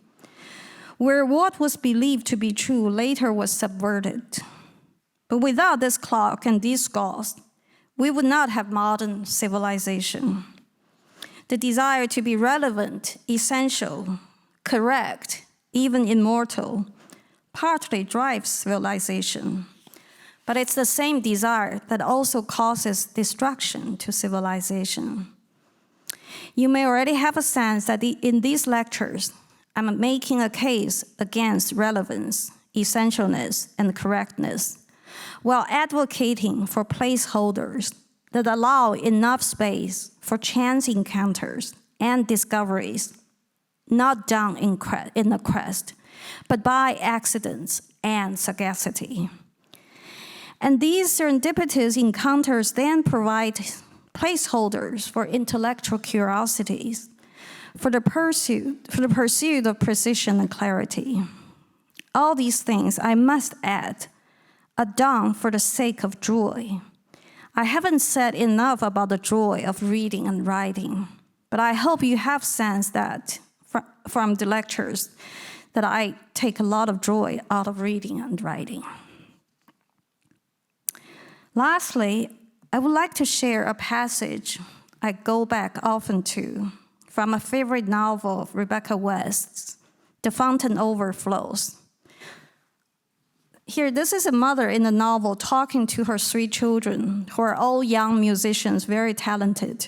where what was believed to be true later was subverted. But without this clock and these skulls, we would not have modern civilization. The desire to be relevant, essential, correct, even immortal, partly drives civilization. But it's the same desire that also causes destruction to civilization. You may already have a sense that in these lectures, I'm making a case against relevance, essentialness, and correctness, while advocating for placeholders that allow enough space for chance encounters and discoveries, not done in the quest, but by accidents and sagacity. And these serendipitous encounters then provide placeholders for intellectual curiosities, for the pursuit of precision and clarity. All these things, I must add, are done for the sake of joy. I haven't said enough about the joy of reading and writing, but I hope you have sensed that from the lectures that I take a lot of joy out of reading and writing. Lastly, I would like to share a passage I go back often to from a favorite novel of Rebecca West's, The Fountain Overflows. Here, this is a mother in the novel talking to her 3 children, who are all young musicians, very talented,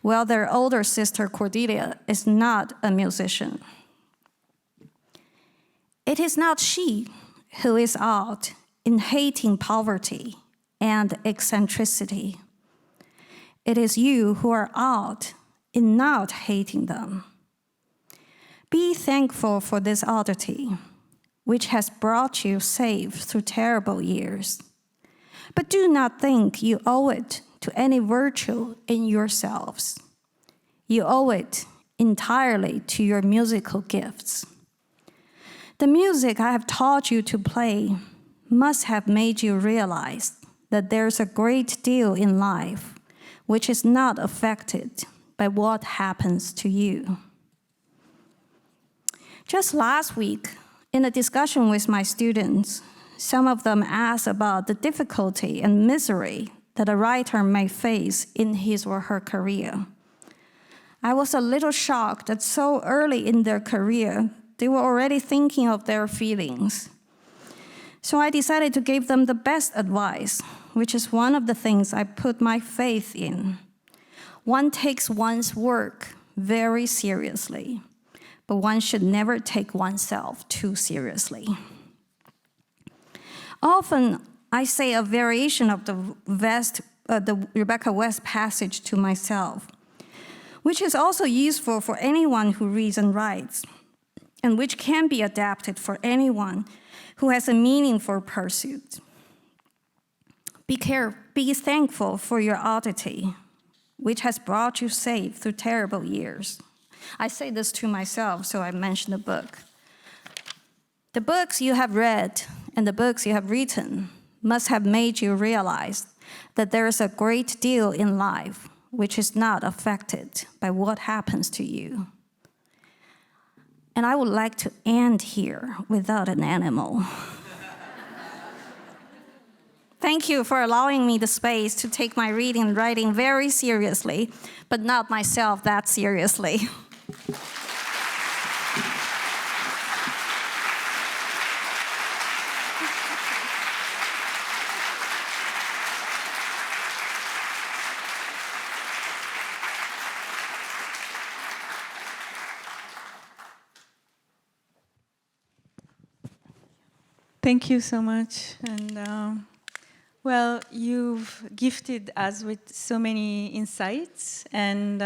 while their older sister, Cordelia, is not a musician. It is not she who is out in hating poverty and eccentricity. It is you who are out in not hating them. Be thankful for this oddity, which has brought you safe through terrible years. But do not think you owe it to any virtue in yourselves. You owe it entirely to your musical gifts. The music I have taught you to play must have made you realize that there's a great deal in life which is not affected by what happens to you. Just last week, in a discussion with my students, some of them asked about the difficulty and misery that a writer may face in his or her career. I was a little shocked that so early in their career, they were already thinking of their feelings. So I decided to give them the best advice, which is one of the things I put my faith in. One takes one's work very seriously, but one should never take oneself too seriously. Often, I say a variation of the Rebecca West passage to myself, which is also useful for anyone who reads and writes, and which can be adapted for anyone who has a meaningful pursuit. Be thankful for your oddity, which has brought you safe through terrible years. I say this to myself, so I mention the book. The books you have read and the books you have written must have made you realize that there is a great deal in life which is not affected by what happens to you. And I would like to end here without an animal. Thank you for allowing me the space to take my reading and writing very seriously, but not myself that seriously. Thank you so much. And well, you've gifted us with so many insights. And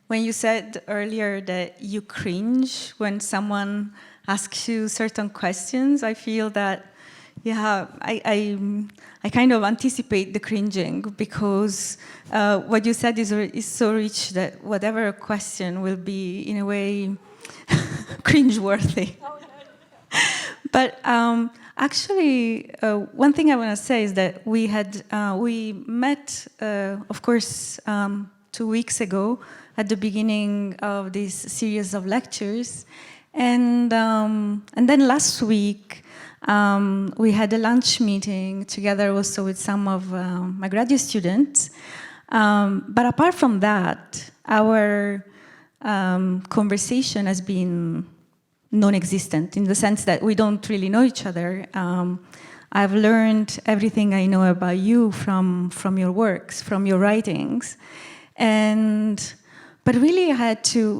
when you said earlier that you cringe when someone asks you certain questions, I feel that, yeah, I kind of anticipate the cringing, because what you said is so rich that whatever question will be, in a way, cringe-worthy. But actually, one thing I want to say is that we met, of course, 2 weeks ago at the beginning of this series of lectures, and then last week we had a lunch meeting together also with some of my graduate students. But apart from that, our conversation has been non-existent, in the sense that we don't really know each other. I've learned everything I know about you from your works, from your writings. But really,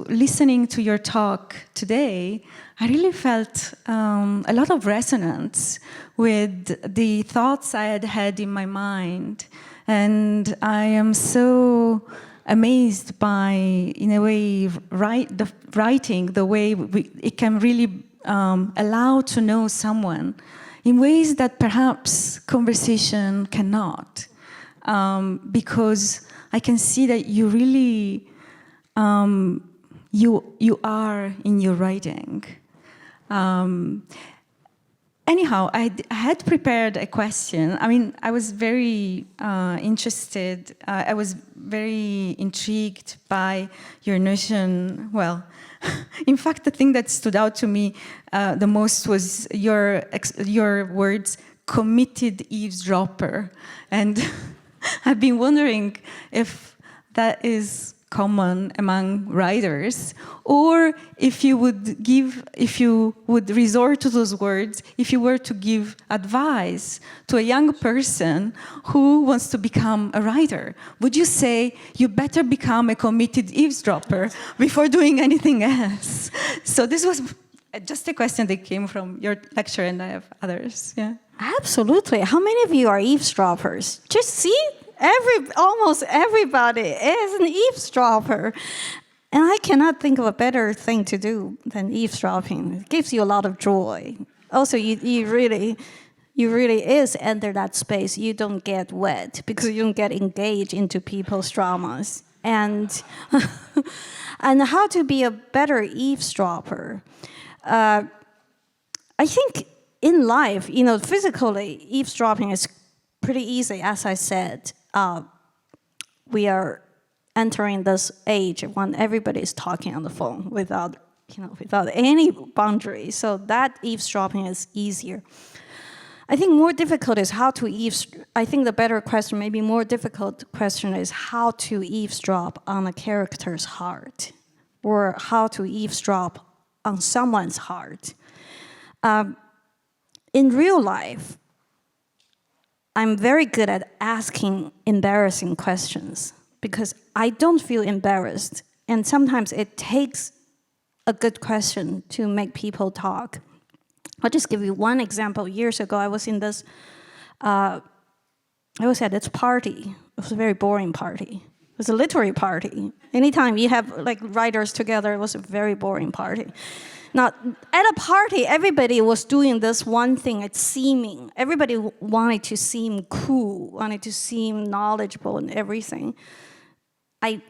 listening to your talk today, I really felt a lot of resonance with the thoughts I had had in my mind. And I am so amazed by, in a way, writing, the way it can really allow to know someone in ways that perhaps conversation cannot. Because I can see that you really, you are in your writing. Anyhow, I had prepared a question. I mean, I was very interested. I was very intrigued by your notion, well, In fact, the thing that stood out to me the most was your words, committed eavesdropper. And I've been wondering if that is common among writers, or if you would resort to those words if you were to give advice to a young person who wants to become a writer. Would you say you better become a committed eavesdropper before doing anything else? So this was just a question that came from your lecture, and I have others. Yeah. Absolutely. How many of you are eavesdroppers? Just see, almost everybody is an eavesdropper. And I cannot think of a better thing to do than eavesdropping. It gives you a lot of joy. Also, you really is enter that space. You don't get wet because you don't get engaged into people's dramas. And and how to be a better eavesdropper. I think in life, physically, eavesdropping is pretty easy. As I said, we are entering this age when everybody is talking on the phone without any boundaries. So that eavesdropping is easier. I think more difficult is how to eavesdrop. I think the better question, maybe more difficult question, is how to eavesdrop on a character's heart, or how to eavesdrop on someone's heart. In real life, I'm very good at asking embarrassing questions because I don't feel embarrassed. And sometimes it takes a good question to make people talk. I'll just give you one example. Years ago, I was in this, I was at this party. It was a very boring party. It was a literary party. Anytime you have writers together, it was a very boring party. Now, at a party, everybody was doing this one thing, it's seeming. Everybody wanted to seem cool, wanted to seem knowledgeable and everything. I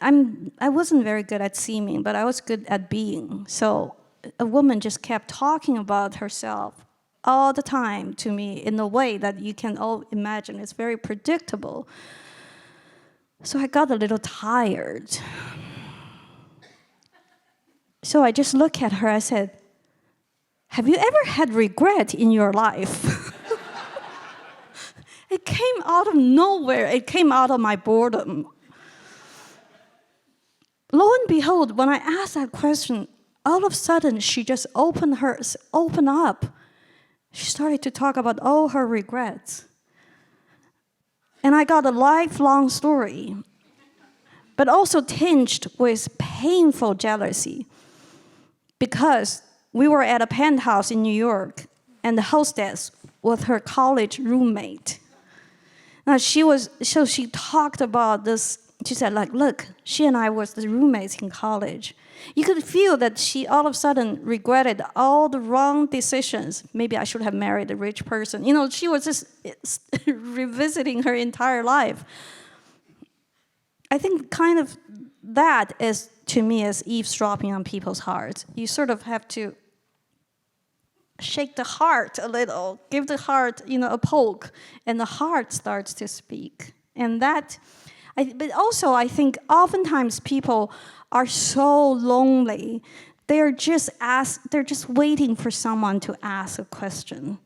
wasn't very good at seeming, but I was good at being. So a woman just kept talking about herself all the time to me in a way that you can all imagine. It's very predictable. So I got a little tired. So I just looked at her, I said, "Have you ever had regret in your life?" It came out of nowhere. It came out of my boredom. Lo and behold, when I asked that question, all of a sudden she just opened up. She started to talk about all her regrets. And I got a lifelong story, but also tinged with painful jealousy. Because we were at a penthouse in New York, and the hostess was her college roommate. Now she talked about this. She said, look, she and I was the roommates in college. You could feel that she all of a sudden regretted all the wrong decisions. Maybe I should have married a rich person. She was just revisiting her entire life. I think kind of that is, to me, is eavesdropping on people's hearts. You sort of have to shake the heart a little, give the heart, a poke, and the heart starts to speak. And that, but also I think oftentimes people are so lonely. They're just waiting for someone to ask a question.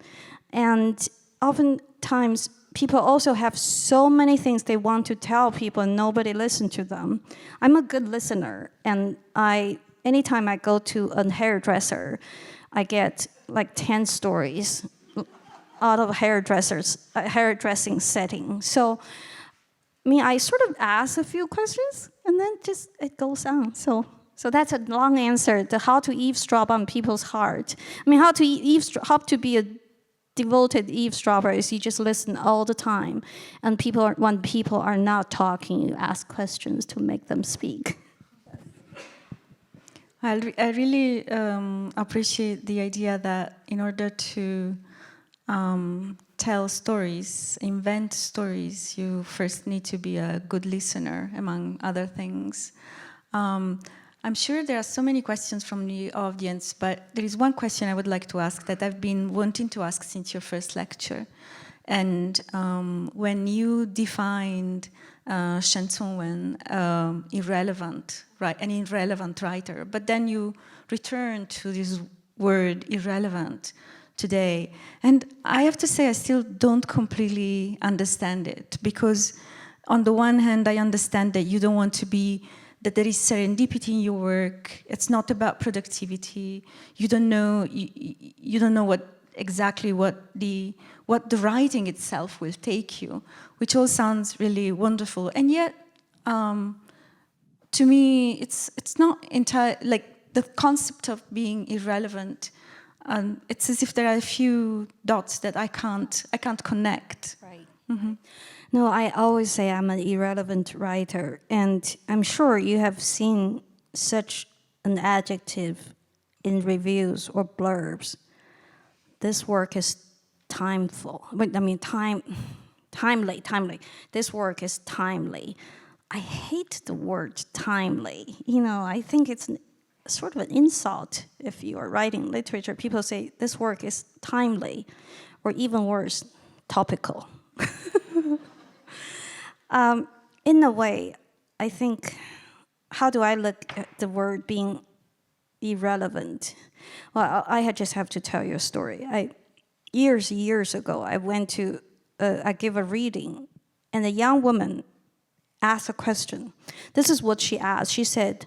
And oftentimes people also have so many things they want to tell people and nobody listens to them. I'm a good listener, and anytime I go to a hairdresser, I get 10 stories out of hairdressing setting. So, I sort of ask a few questions, and then just it goes on. So that's a long answer to how to eavesdrop on people's heart. How to be a devoted eavesdropper is you just listen all the time, and when people are not talking, you ask questions to make them speak. I really appreciate the idea that in order to tell stories, invent stories, you first need to be a good listener, among other things. I'm sure there are so many questions from the audience, but there is one question I would like to ask that I've been wanting to ask since your first lecture. And when you defined Shen Congwen, an irrelevant writer. But then you return to this word irrelevant today. And I have to say, I still don't completely understand it, because on the one hand, I understand that you don't want to be, that there is serendipity in your work. It's not about productivity. You don't know, you don't know exactly what the writing itself will take you, which all sounds really wonderful. And yet, to me, it's not entirely, like, the concept of being irrelevant, it's as if there are a few dots that I can't connect. Right. Mm-hmm. No, I always say I'm an irrelevant writer, and I'm sure you have seen such an adjective in reviews or blurbs. This work is timely. This work is timely. I hate the word timely. You know, I think it's sort of an insult if you are writing literature. People say this work is timely, or even worse, topical. In a way, I think, how do I look at the word being irrelevant? Well, I just have to tell you a story. Years ago, I went to, I gave a reading, and a young woman asked a question. This is what she asked. She said,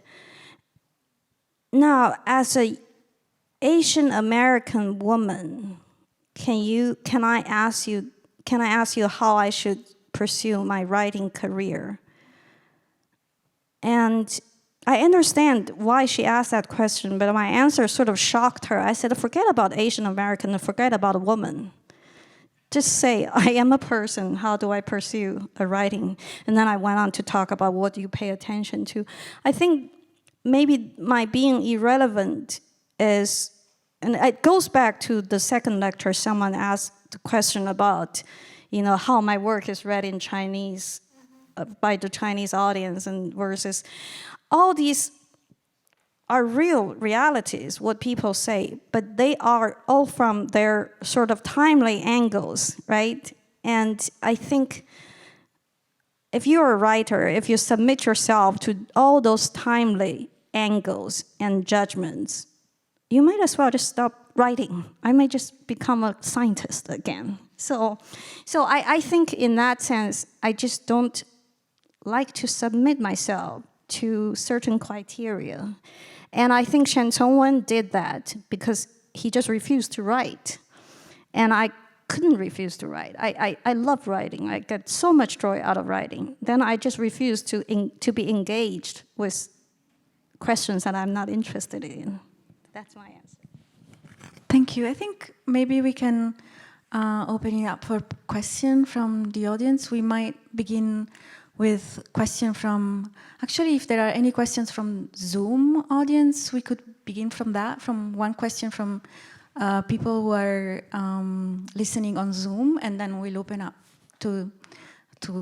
now, as an Asian American woman, can I ask you how I should pursue my writing career? And I understand why she asked that question, but my answer sort of shocked her. I said, forget about Asian American and forget about a woman. Just say, I am a person, how do I pursue a writing? And then I went on to talk about what do you pay attention to. I think maybe my being irrelevant is, and it goes back to the second lecture, someone asked the question about, you know, how my work is read in Chinese by the Chinese audience, and versus all these are real realities, what people say, but they are all from their sort of timely angles, right? And I think if you're a writer, if you submit yourself to all those timely angles and judgments, you might as well just stop writing. I might just become a scientist again. So I think in that sense, I just don't like to submit myself to certain criteria. And I think Shen Congwen did that because he just refused to write. And I couldn't refuse to write. I love writing. I get so much joy out of writing. Then I just refused to be engaged with questions that I'm not interested in. That's my answer. Thank you. I think maybe we can open it up for question from the audience. We might begin with question from, actually, if there are any questions from Zoom audience, we could begin from that, from one question from people who are listening on Zoom, and then we'll open up to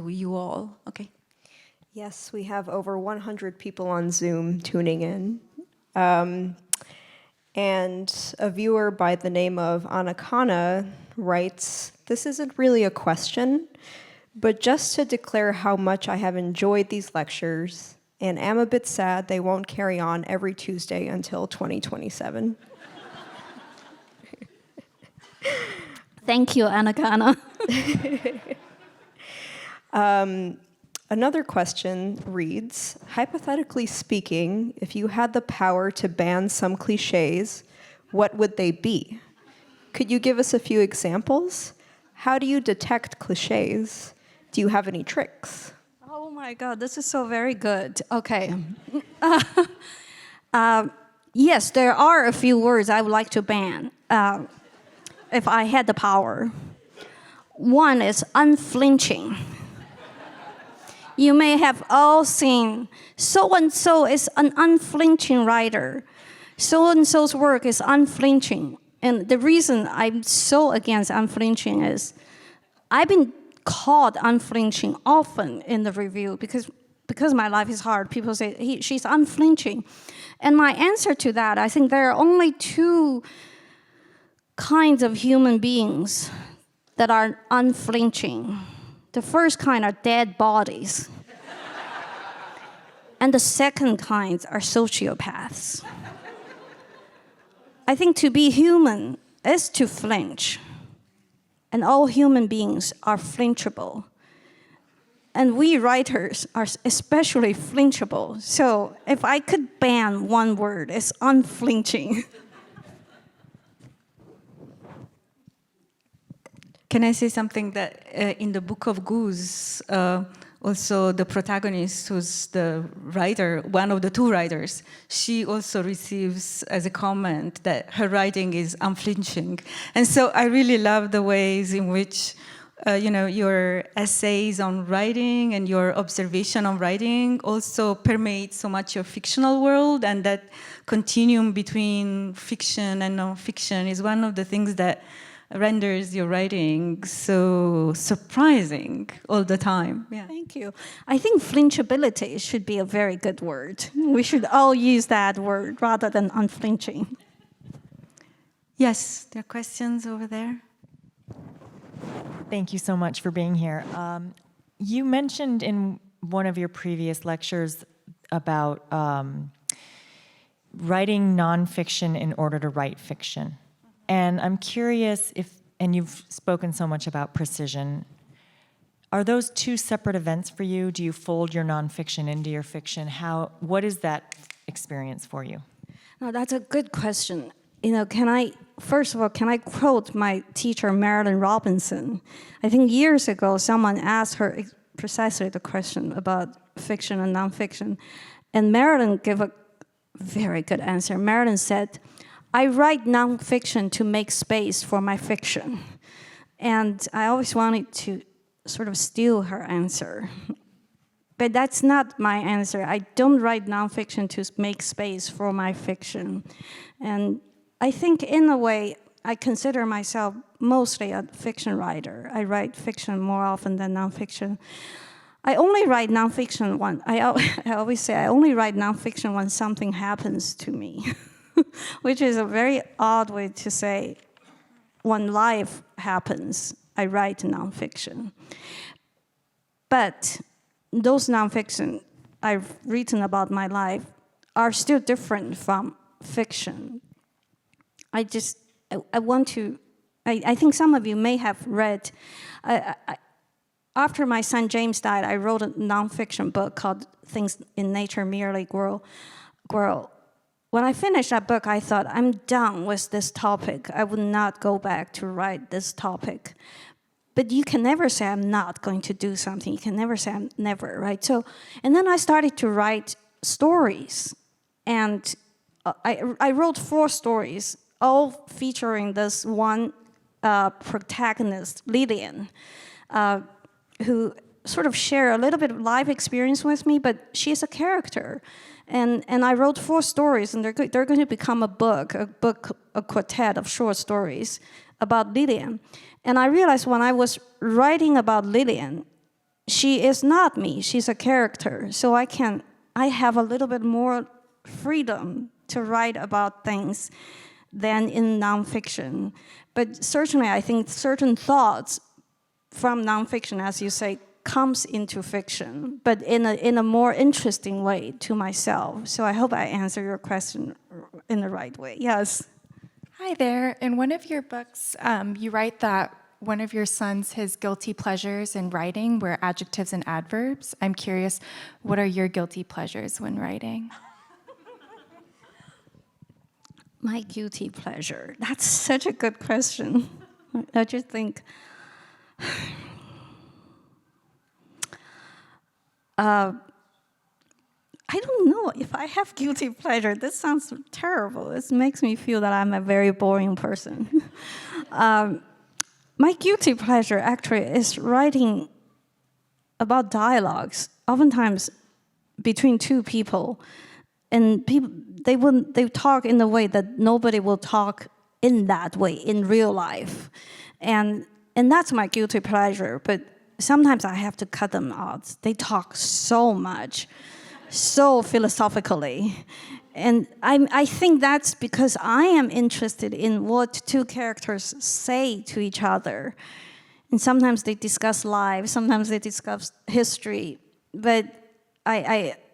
you all. Okay. Yes, we have over 100 people on Zoom tuning in. And a viewer by the name of Anakana writes, this isn't really a question, but just to declare how much I have enjoyed these lectures and am a bit sad they won't carry on every Tuesday until 2027. Thank you, Anakana. Another question reads, hypothetically speaking, if you had the power to ban some cliches, what would they be? Could you give us a few examples? How do you detect cliches? Do you have any tricks? Oh my God, this is so very good. Okay. Yes, there are a few words I would like to ban if I had the power. One is unflinching. You may have all seen, so-and-so is an unflinching writer. So-and-so's work is unflinching. And the reason I'm so against unflinching is I've been called unflinching often in the review because my life is hard. People say, she's unflinching. And my answer to that, I think there are only two kinds of human beings that are unflinching. The first kind are dead bodies. And the second kind are sociopaths. I think to be human is to flinch. And all human beings are flinchable. And we writers are especially flinchable. So if I could ban one word, it's unflinching. Can I say something that in the Book of Goose, also the protagonist, who's the writer, one of the two writers, she also receives as a comment that her writing is unflinching. And so I really love the ways in which your essays on writing and your observation on writing also permeate so much your fictional world, and that continuum between fiction and non-fiction is one of the things that renders your writing so surprising all the time. Yeah. Thank you. I think flinchability should be a very good word. We should all use that word rather than unflinching. Yes, there are questions over there. Thank you so much for being here. You mentioned in one of your previous lectures about writing nonfiction in order to write fiction. And I'm curious if, and you've spoken so much about precision, are those two separate events for you? Do you fold your nonfiction into your fiction? What is that experience for you? Now, that's a good question. First of all, can I quote my teacher, Marilyn Robinson? I think years ago, someone asked her precisely the question about fiction and nonfiction. And Marilyn gave a very good answer. Marilyn said, I write nonfiction to make space for my fiction. And I always wanted to sort of steal her answer. But that's not my answer. I don't write nonfiction to make space for my fiction. And I think in a way, I consider myself mostly a fiction writer. I write fiction more often than nonfiction. I only write nonfiction when, I always say I only write nonfiction when something happens to me. Which is a very odd way to say, when life happens, I write nonfiction. But those nonfiction I've written about my life are still different from fiction. I think some of you may have read, after my son James died, I wrote a nonfiction book called Things in Nature Merely Grow. When I finished that book, I thought, I'm done with this topic. I would not go back to write this topic. But you can never say I'm not going to do something. You can never say I'm never, right? So, and then I started to write stories. And I wrote 4 stories, all featuring this one protagonist, Lillian, who sort of share a little bit of life experience with me, but she's a character. And I wrote 4 stories, and they're going to become a quartet of short stories about Lillian. And I realized when I was writing about Lillian, she is not me, she's a character. So I have a little bit more freedom to write about things than in nonfiction. But certainly I think certain thoughts from nonfiction, as you say, comes into fiction, but in a more interesting way to myself. So I hope I answer your question in the right way. Yes. Hi there. In one of your books, you write that one of your sons, his guilty pleasures in writing were adjectives and adverbs. I'm curious, what are your guilty pleasures when writing? My guilty pleasure. That's such a good question. I just think, I don't know if I have guilty pleasure. This sounds terrible. It makes me feel that I'm a very boring person. My guilty pleasure actually is writing about dialogues, oftentimes between 2 people, and they talk in a way that nobody will talk in that way in real life, and that's my guilty pleasure. But sometimes I have to cut them out. They talk so much, so philosophically. And I think that's because I am interested in what 2 characters say to each other. And sometimes they discuss life, sometimes they discuss history. But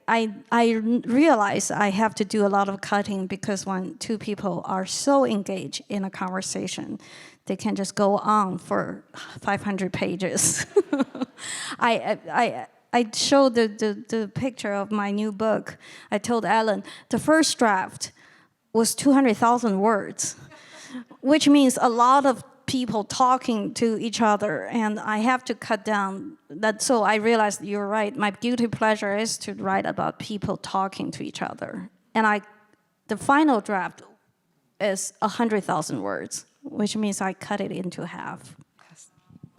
I realize I have to do a lot of cutting because when two people are so engaged in a conversation, they can just go on for 500 pages. I showed the picture of my new book. I told Alan, the first draft was 200,000 words, which means a lot of people talking to each other, and I have to cut down that. So I realized you're right. My guilty pleasure is to write about people talking to each other, and the final draft is 100,000 words, which means I cut it into half.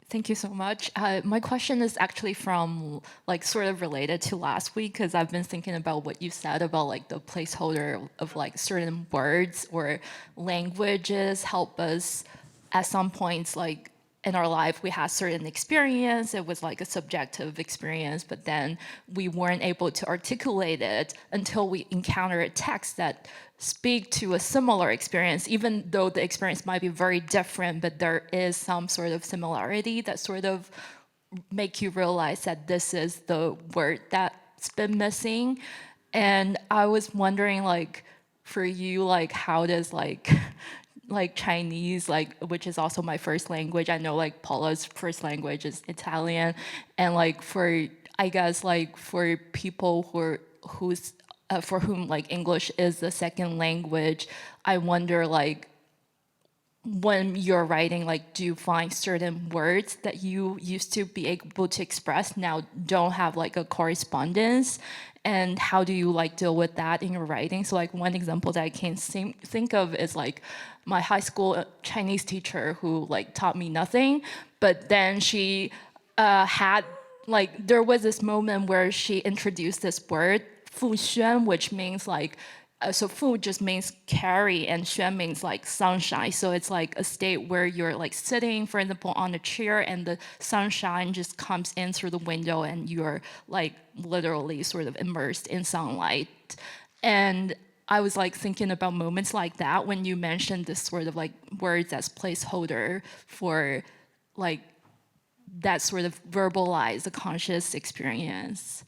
Thank you so much. My question is actually from like sort of related to last week because I've been thinking about what you said about like the placeholder of like certain words or languages help us at some points like in our life we had certain experience. It was like a subjective experience, but then we weren't able to articulate it until we encounter a text that speak to a similar experience, even though the experience might be very different, but there is some sort of similarity that sort of make you realize that this is the word that's been missing. And I was wondering, like, for you, like, how does like Chinese, like, which is also my first language. I know like Paula's first language is Italian, and like for I guess like for people for whom like English is the second language, I wonder like when you're writing, like do you find certain words that you used to be able to express now don't have like a correspondence? And how do you like deal with that in your writing? So like one example that I can think of is like my high school Chinese teacher who like taught me nothing, but then she had like there was this moment where she introduced this word 复轩, which means like so 复 just means carry and 轩 means like sunshine. So it's like a state where you're like sitting, for example, on a chair and the sunshine just comes in through the window and you're like literally sort of immersed in sunlight. And I was like thinking about moments like that when you mentioned this sort of like words as placeholder for like that sort of verbalize the conscious experience.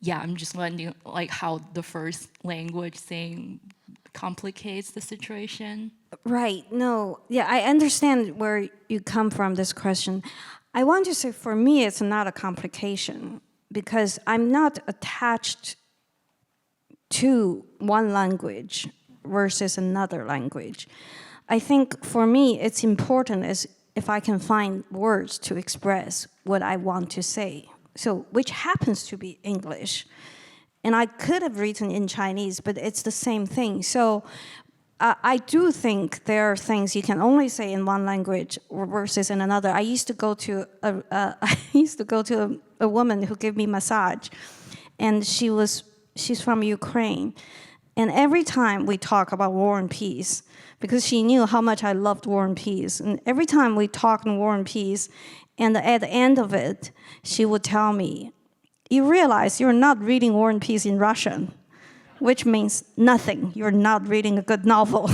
Yeah, I'm just wondering like how the first language thing complicates the situation. Right. No. Yeah, I understand where you come from, this question. I want to say for me, it's not a complication because I'm not attached to one language versus another language. I think for me, it's important is if I can find words to express what I want to say. So, which happens to be English. And I could have written in Chinese, but it's the same thing. So I do think there are things you can only say in one language versus in another. I used to go to a woman who gave me massage, and she's from Ukraine. And every time we talk about war and peace, because she knew how much I loved war and peace, and every time we talk in war and peace, and at the end of it, she would tell me, you realize you're not reading War and Peace in Russian, which means nothing. You're not reading a good novel.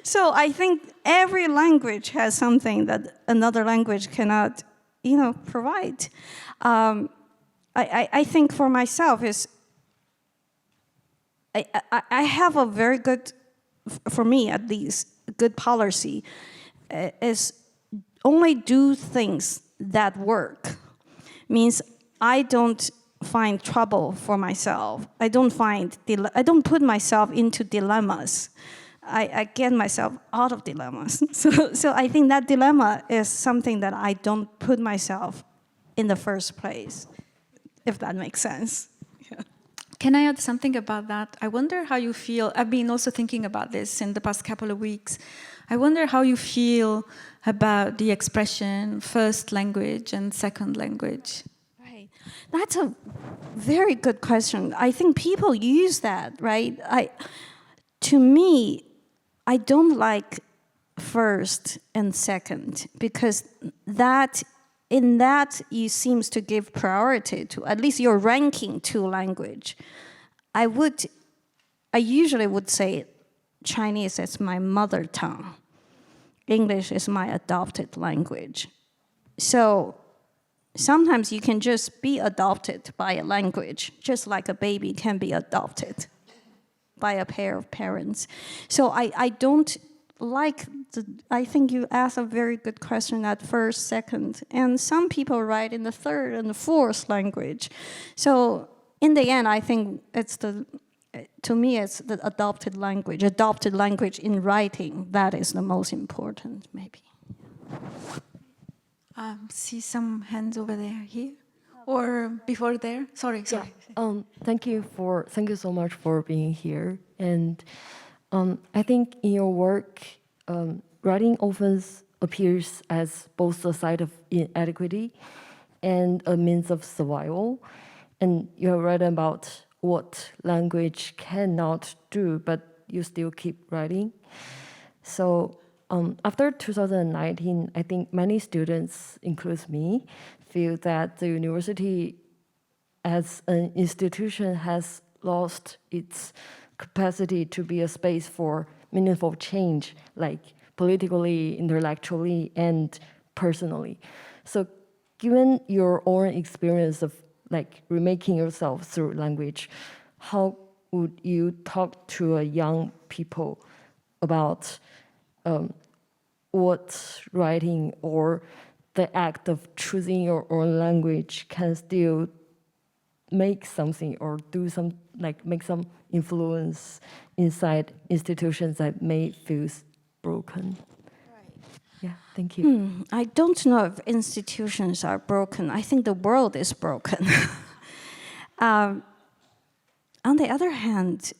So I think every language has something that another language cannot, provide. I think for myself is, I have a very good, for me at least, good policy is only do things that work. Means I don't find trouble for myself. I don't put myself into dilemmas. I get myself out of dilemmas. So I think that dilemma is something that I don't put myself in the first place, if that makes sense. Can I add something about that? I wonder how you feel. I've been also thinking about this in the past couple of weeks. I wonder how you feel about the expression first language and second language. Right. That's a very good question. I think people use that, right? To me, I don't like first and second because in that you seems to give priority to, at least you're ranking to language. I usually would say Chinese is my mother tongue. English is my adopted language. So sometimes you can just be adopted by a language, just like a baby can be adopted by a pair of parents. So I don't like, I think you asked a very good question at first, second, and some people write in the third and the fourth language. So in the end, I think to me, it's the adopted language in writing, that is the most important, maybe. See some hands over there, here, or before there. Sorry. Thank you so much for being here. And I think in your work, writing often appears as both a side of inadequacy and a means of survival. And you have read about what language cannot do, but you still keep writing. So after 2019, I think many students, includes me, feel that the university as an institution has lost its capacity to be a space for meaningful change, like politically, intellectually, and personally. So given your own experience of like remaking yourself through language, how would you talk to a young people about what writing or the act of choosing your own language can still make something or do some, like make some influence inside institutions that may feel broken? Yeah, thank you. I don't know if institutions are broken. I think the world is broken. On the other hand,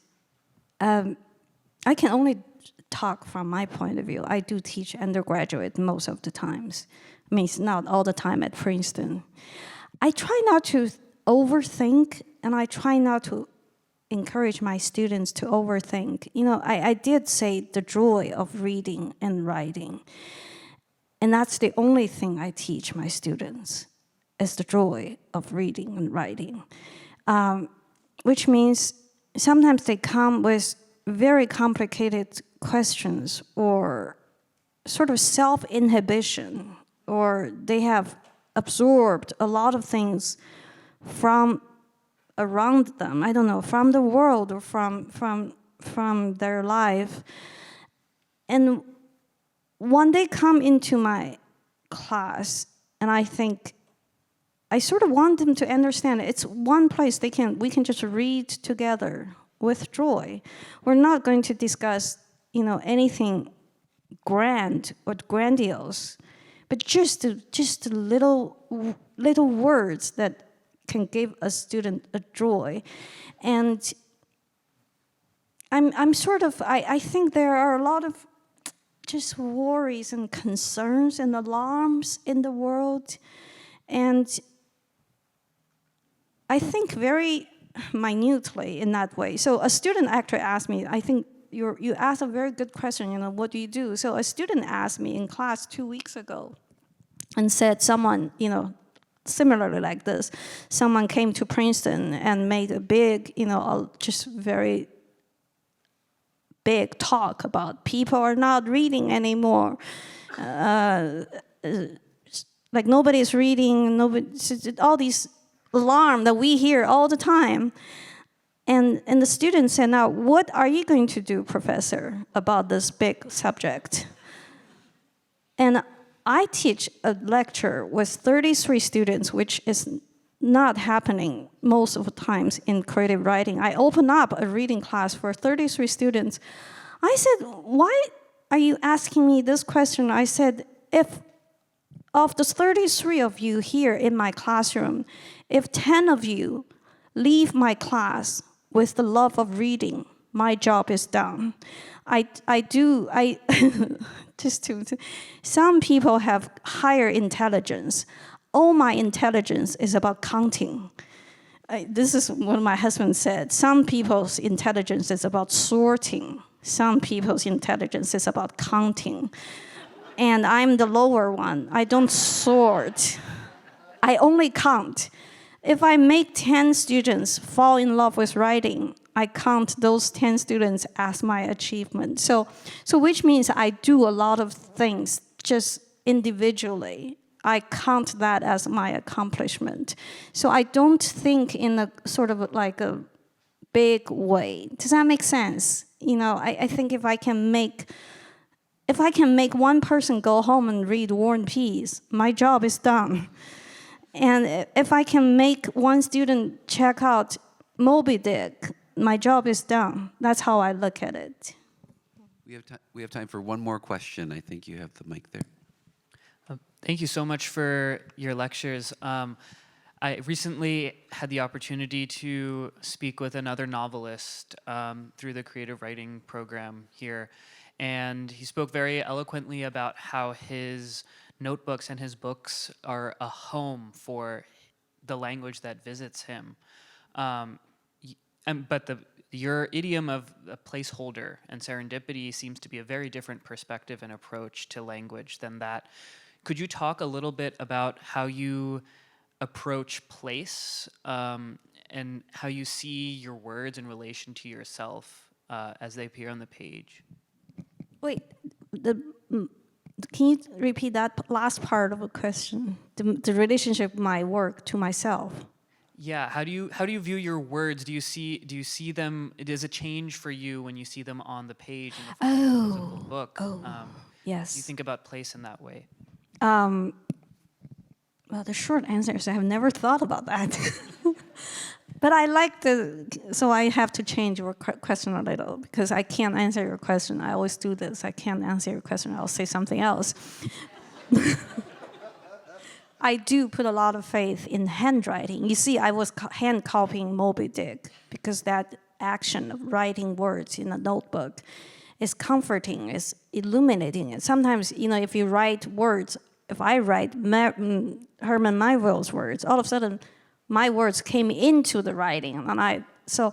I can only talk from my point of view. I do teach undergraduate most of the times. I mean, it's not all the time at Princeton. I try not to overthink, and I try not to encourage my students to overthink. You know, I did say the joy of reading and writing. And that's the only thing I teach my students, is the joy of reading and writing. Which means sometimes they come with very complicated questions or sort of self-inhibition, or they have absorbed a lot of things from around them, I don't know, from the world or from their life. And when they come into my class, and I think I sort of want them to understand it's one place we can just read together with joy. We're not going to discuss, you know, anything grand or grandiose, but just little words that can give a student a joy. And I think there are a lot of just worries and concerns and alarms in the world. And I think very minutely in that way. So a student actually asked me, I think you asked a very good question, you know, what do you do? So a student asked me in class 2 weeks ago and said someone, you know, similarly like this, someone came to Princeton and made a big, you know, just very big talk about people are not reading anymore. Like nobody's reading, all these alarm that we hear all the time. And the student said, now, what are you going to do, professor, about this big subject? And I teach a lecture with 33 students, which is not happening most of the times in creative writing. I open up a reading class for 33 students. I said, why are you asking me this question? I said, if of the 33 of you here in my classroom, if 10 of you leave my class with the love of reading, my job is done. Some people have higher intelligence. All my intelligence is about counting. This is what my husband said. Some people's intelligence is about sorting. Some people's intelligence is about counting. And I'm the lower one. I don't sort. I only count. If I make 10 students fall in love with writing, I count those 10 students as my achievement. So which means I do a lot of things just individually. I count that as my accomplishment. So I don't think in a sort of like a big way. Does that make sense? You know, I think if I can make one person go home and read War and Peace, my job is done. And if I can make one student check out Moby Dick, my job is done. That's how I look at it. We have time for one more question. I think you have the mic there. Thank you so much for your lectures. I recently had the opportunity to speak with another novelist through the creative writing program here. And he spoke very eloquently about how his notebooks and his books are a home for the language that visits him. But your idiom of a placeholder and serendipity seems to be a very different perspective and approach to language than that. Could you talk a little bit about how you approach place and how you see your words in relation to yourself as they appear on the page? Wait, can you repeat that last part of the question? The relationship of my work to myself. Yeah, how do you view your words? Do you see them? Does it change for you when you see them on the page in the physical book? Yes. Do you think about place in that way? Well, the short answer is I have never thought about that. But I like so I have to change your question a little because I can't answer your question. I always do this. I can't answer your question. I'll say something else. I do put a lot of faith in handwriting. You see, I was hand copying Moby Dick because that action of writing words in a notebook is comforting, is illuminating. And sometimes, you know, if you write words, if I write Herman Melville's words, all of a sudden my words came into the writing, and so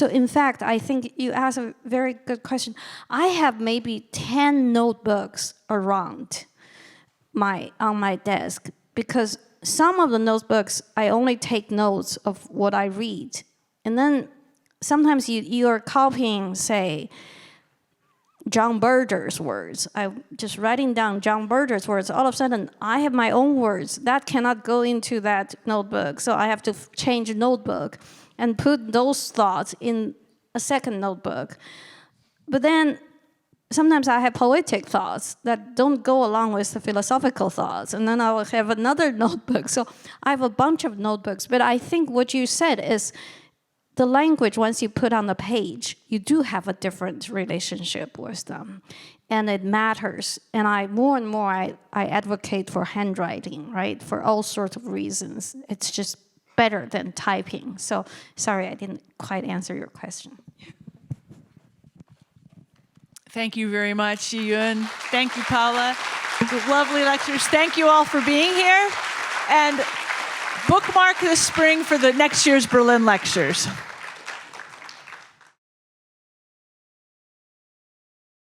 in fact, I think you asked a very good question. I have maybe 10 notebooks around on my desk because some of the notebooks I only take notes of what I read, and then sometimes you are copying, say, John Berger's words. I'm just writing down John Berger's words. All of a sudden, I have my own words. That cannot go into that notebook. So I have to change a notebook and put those thoughts in a second notebook. But then sometimes I have poetic thoughts that don't go along with the philosophical thoughts. And then I will have another notebook. So I have a bunch of notebooks. But I think what you said is the language, once you put on the page, you do have a different relationship with them. And it matters. And more and more, I advocate for handwriting, right? For all sorts of reasons. It's just better than typing. So sorry, I didn't quite answer your question. Thank you very much, Yiyun. Thank you, Paula. Lovely lectures. Thank you all for being here. And bookmark this spring for the next year's Berlin lectures.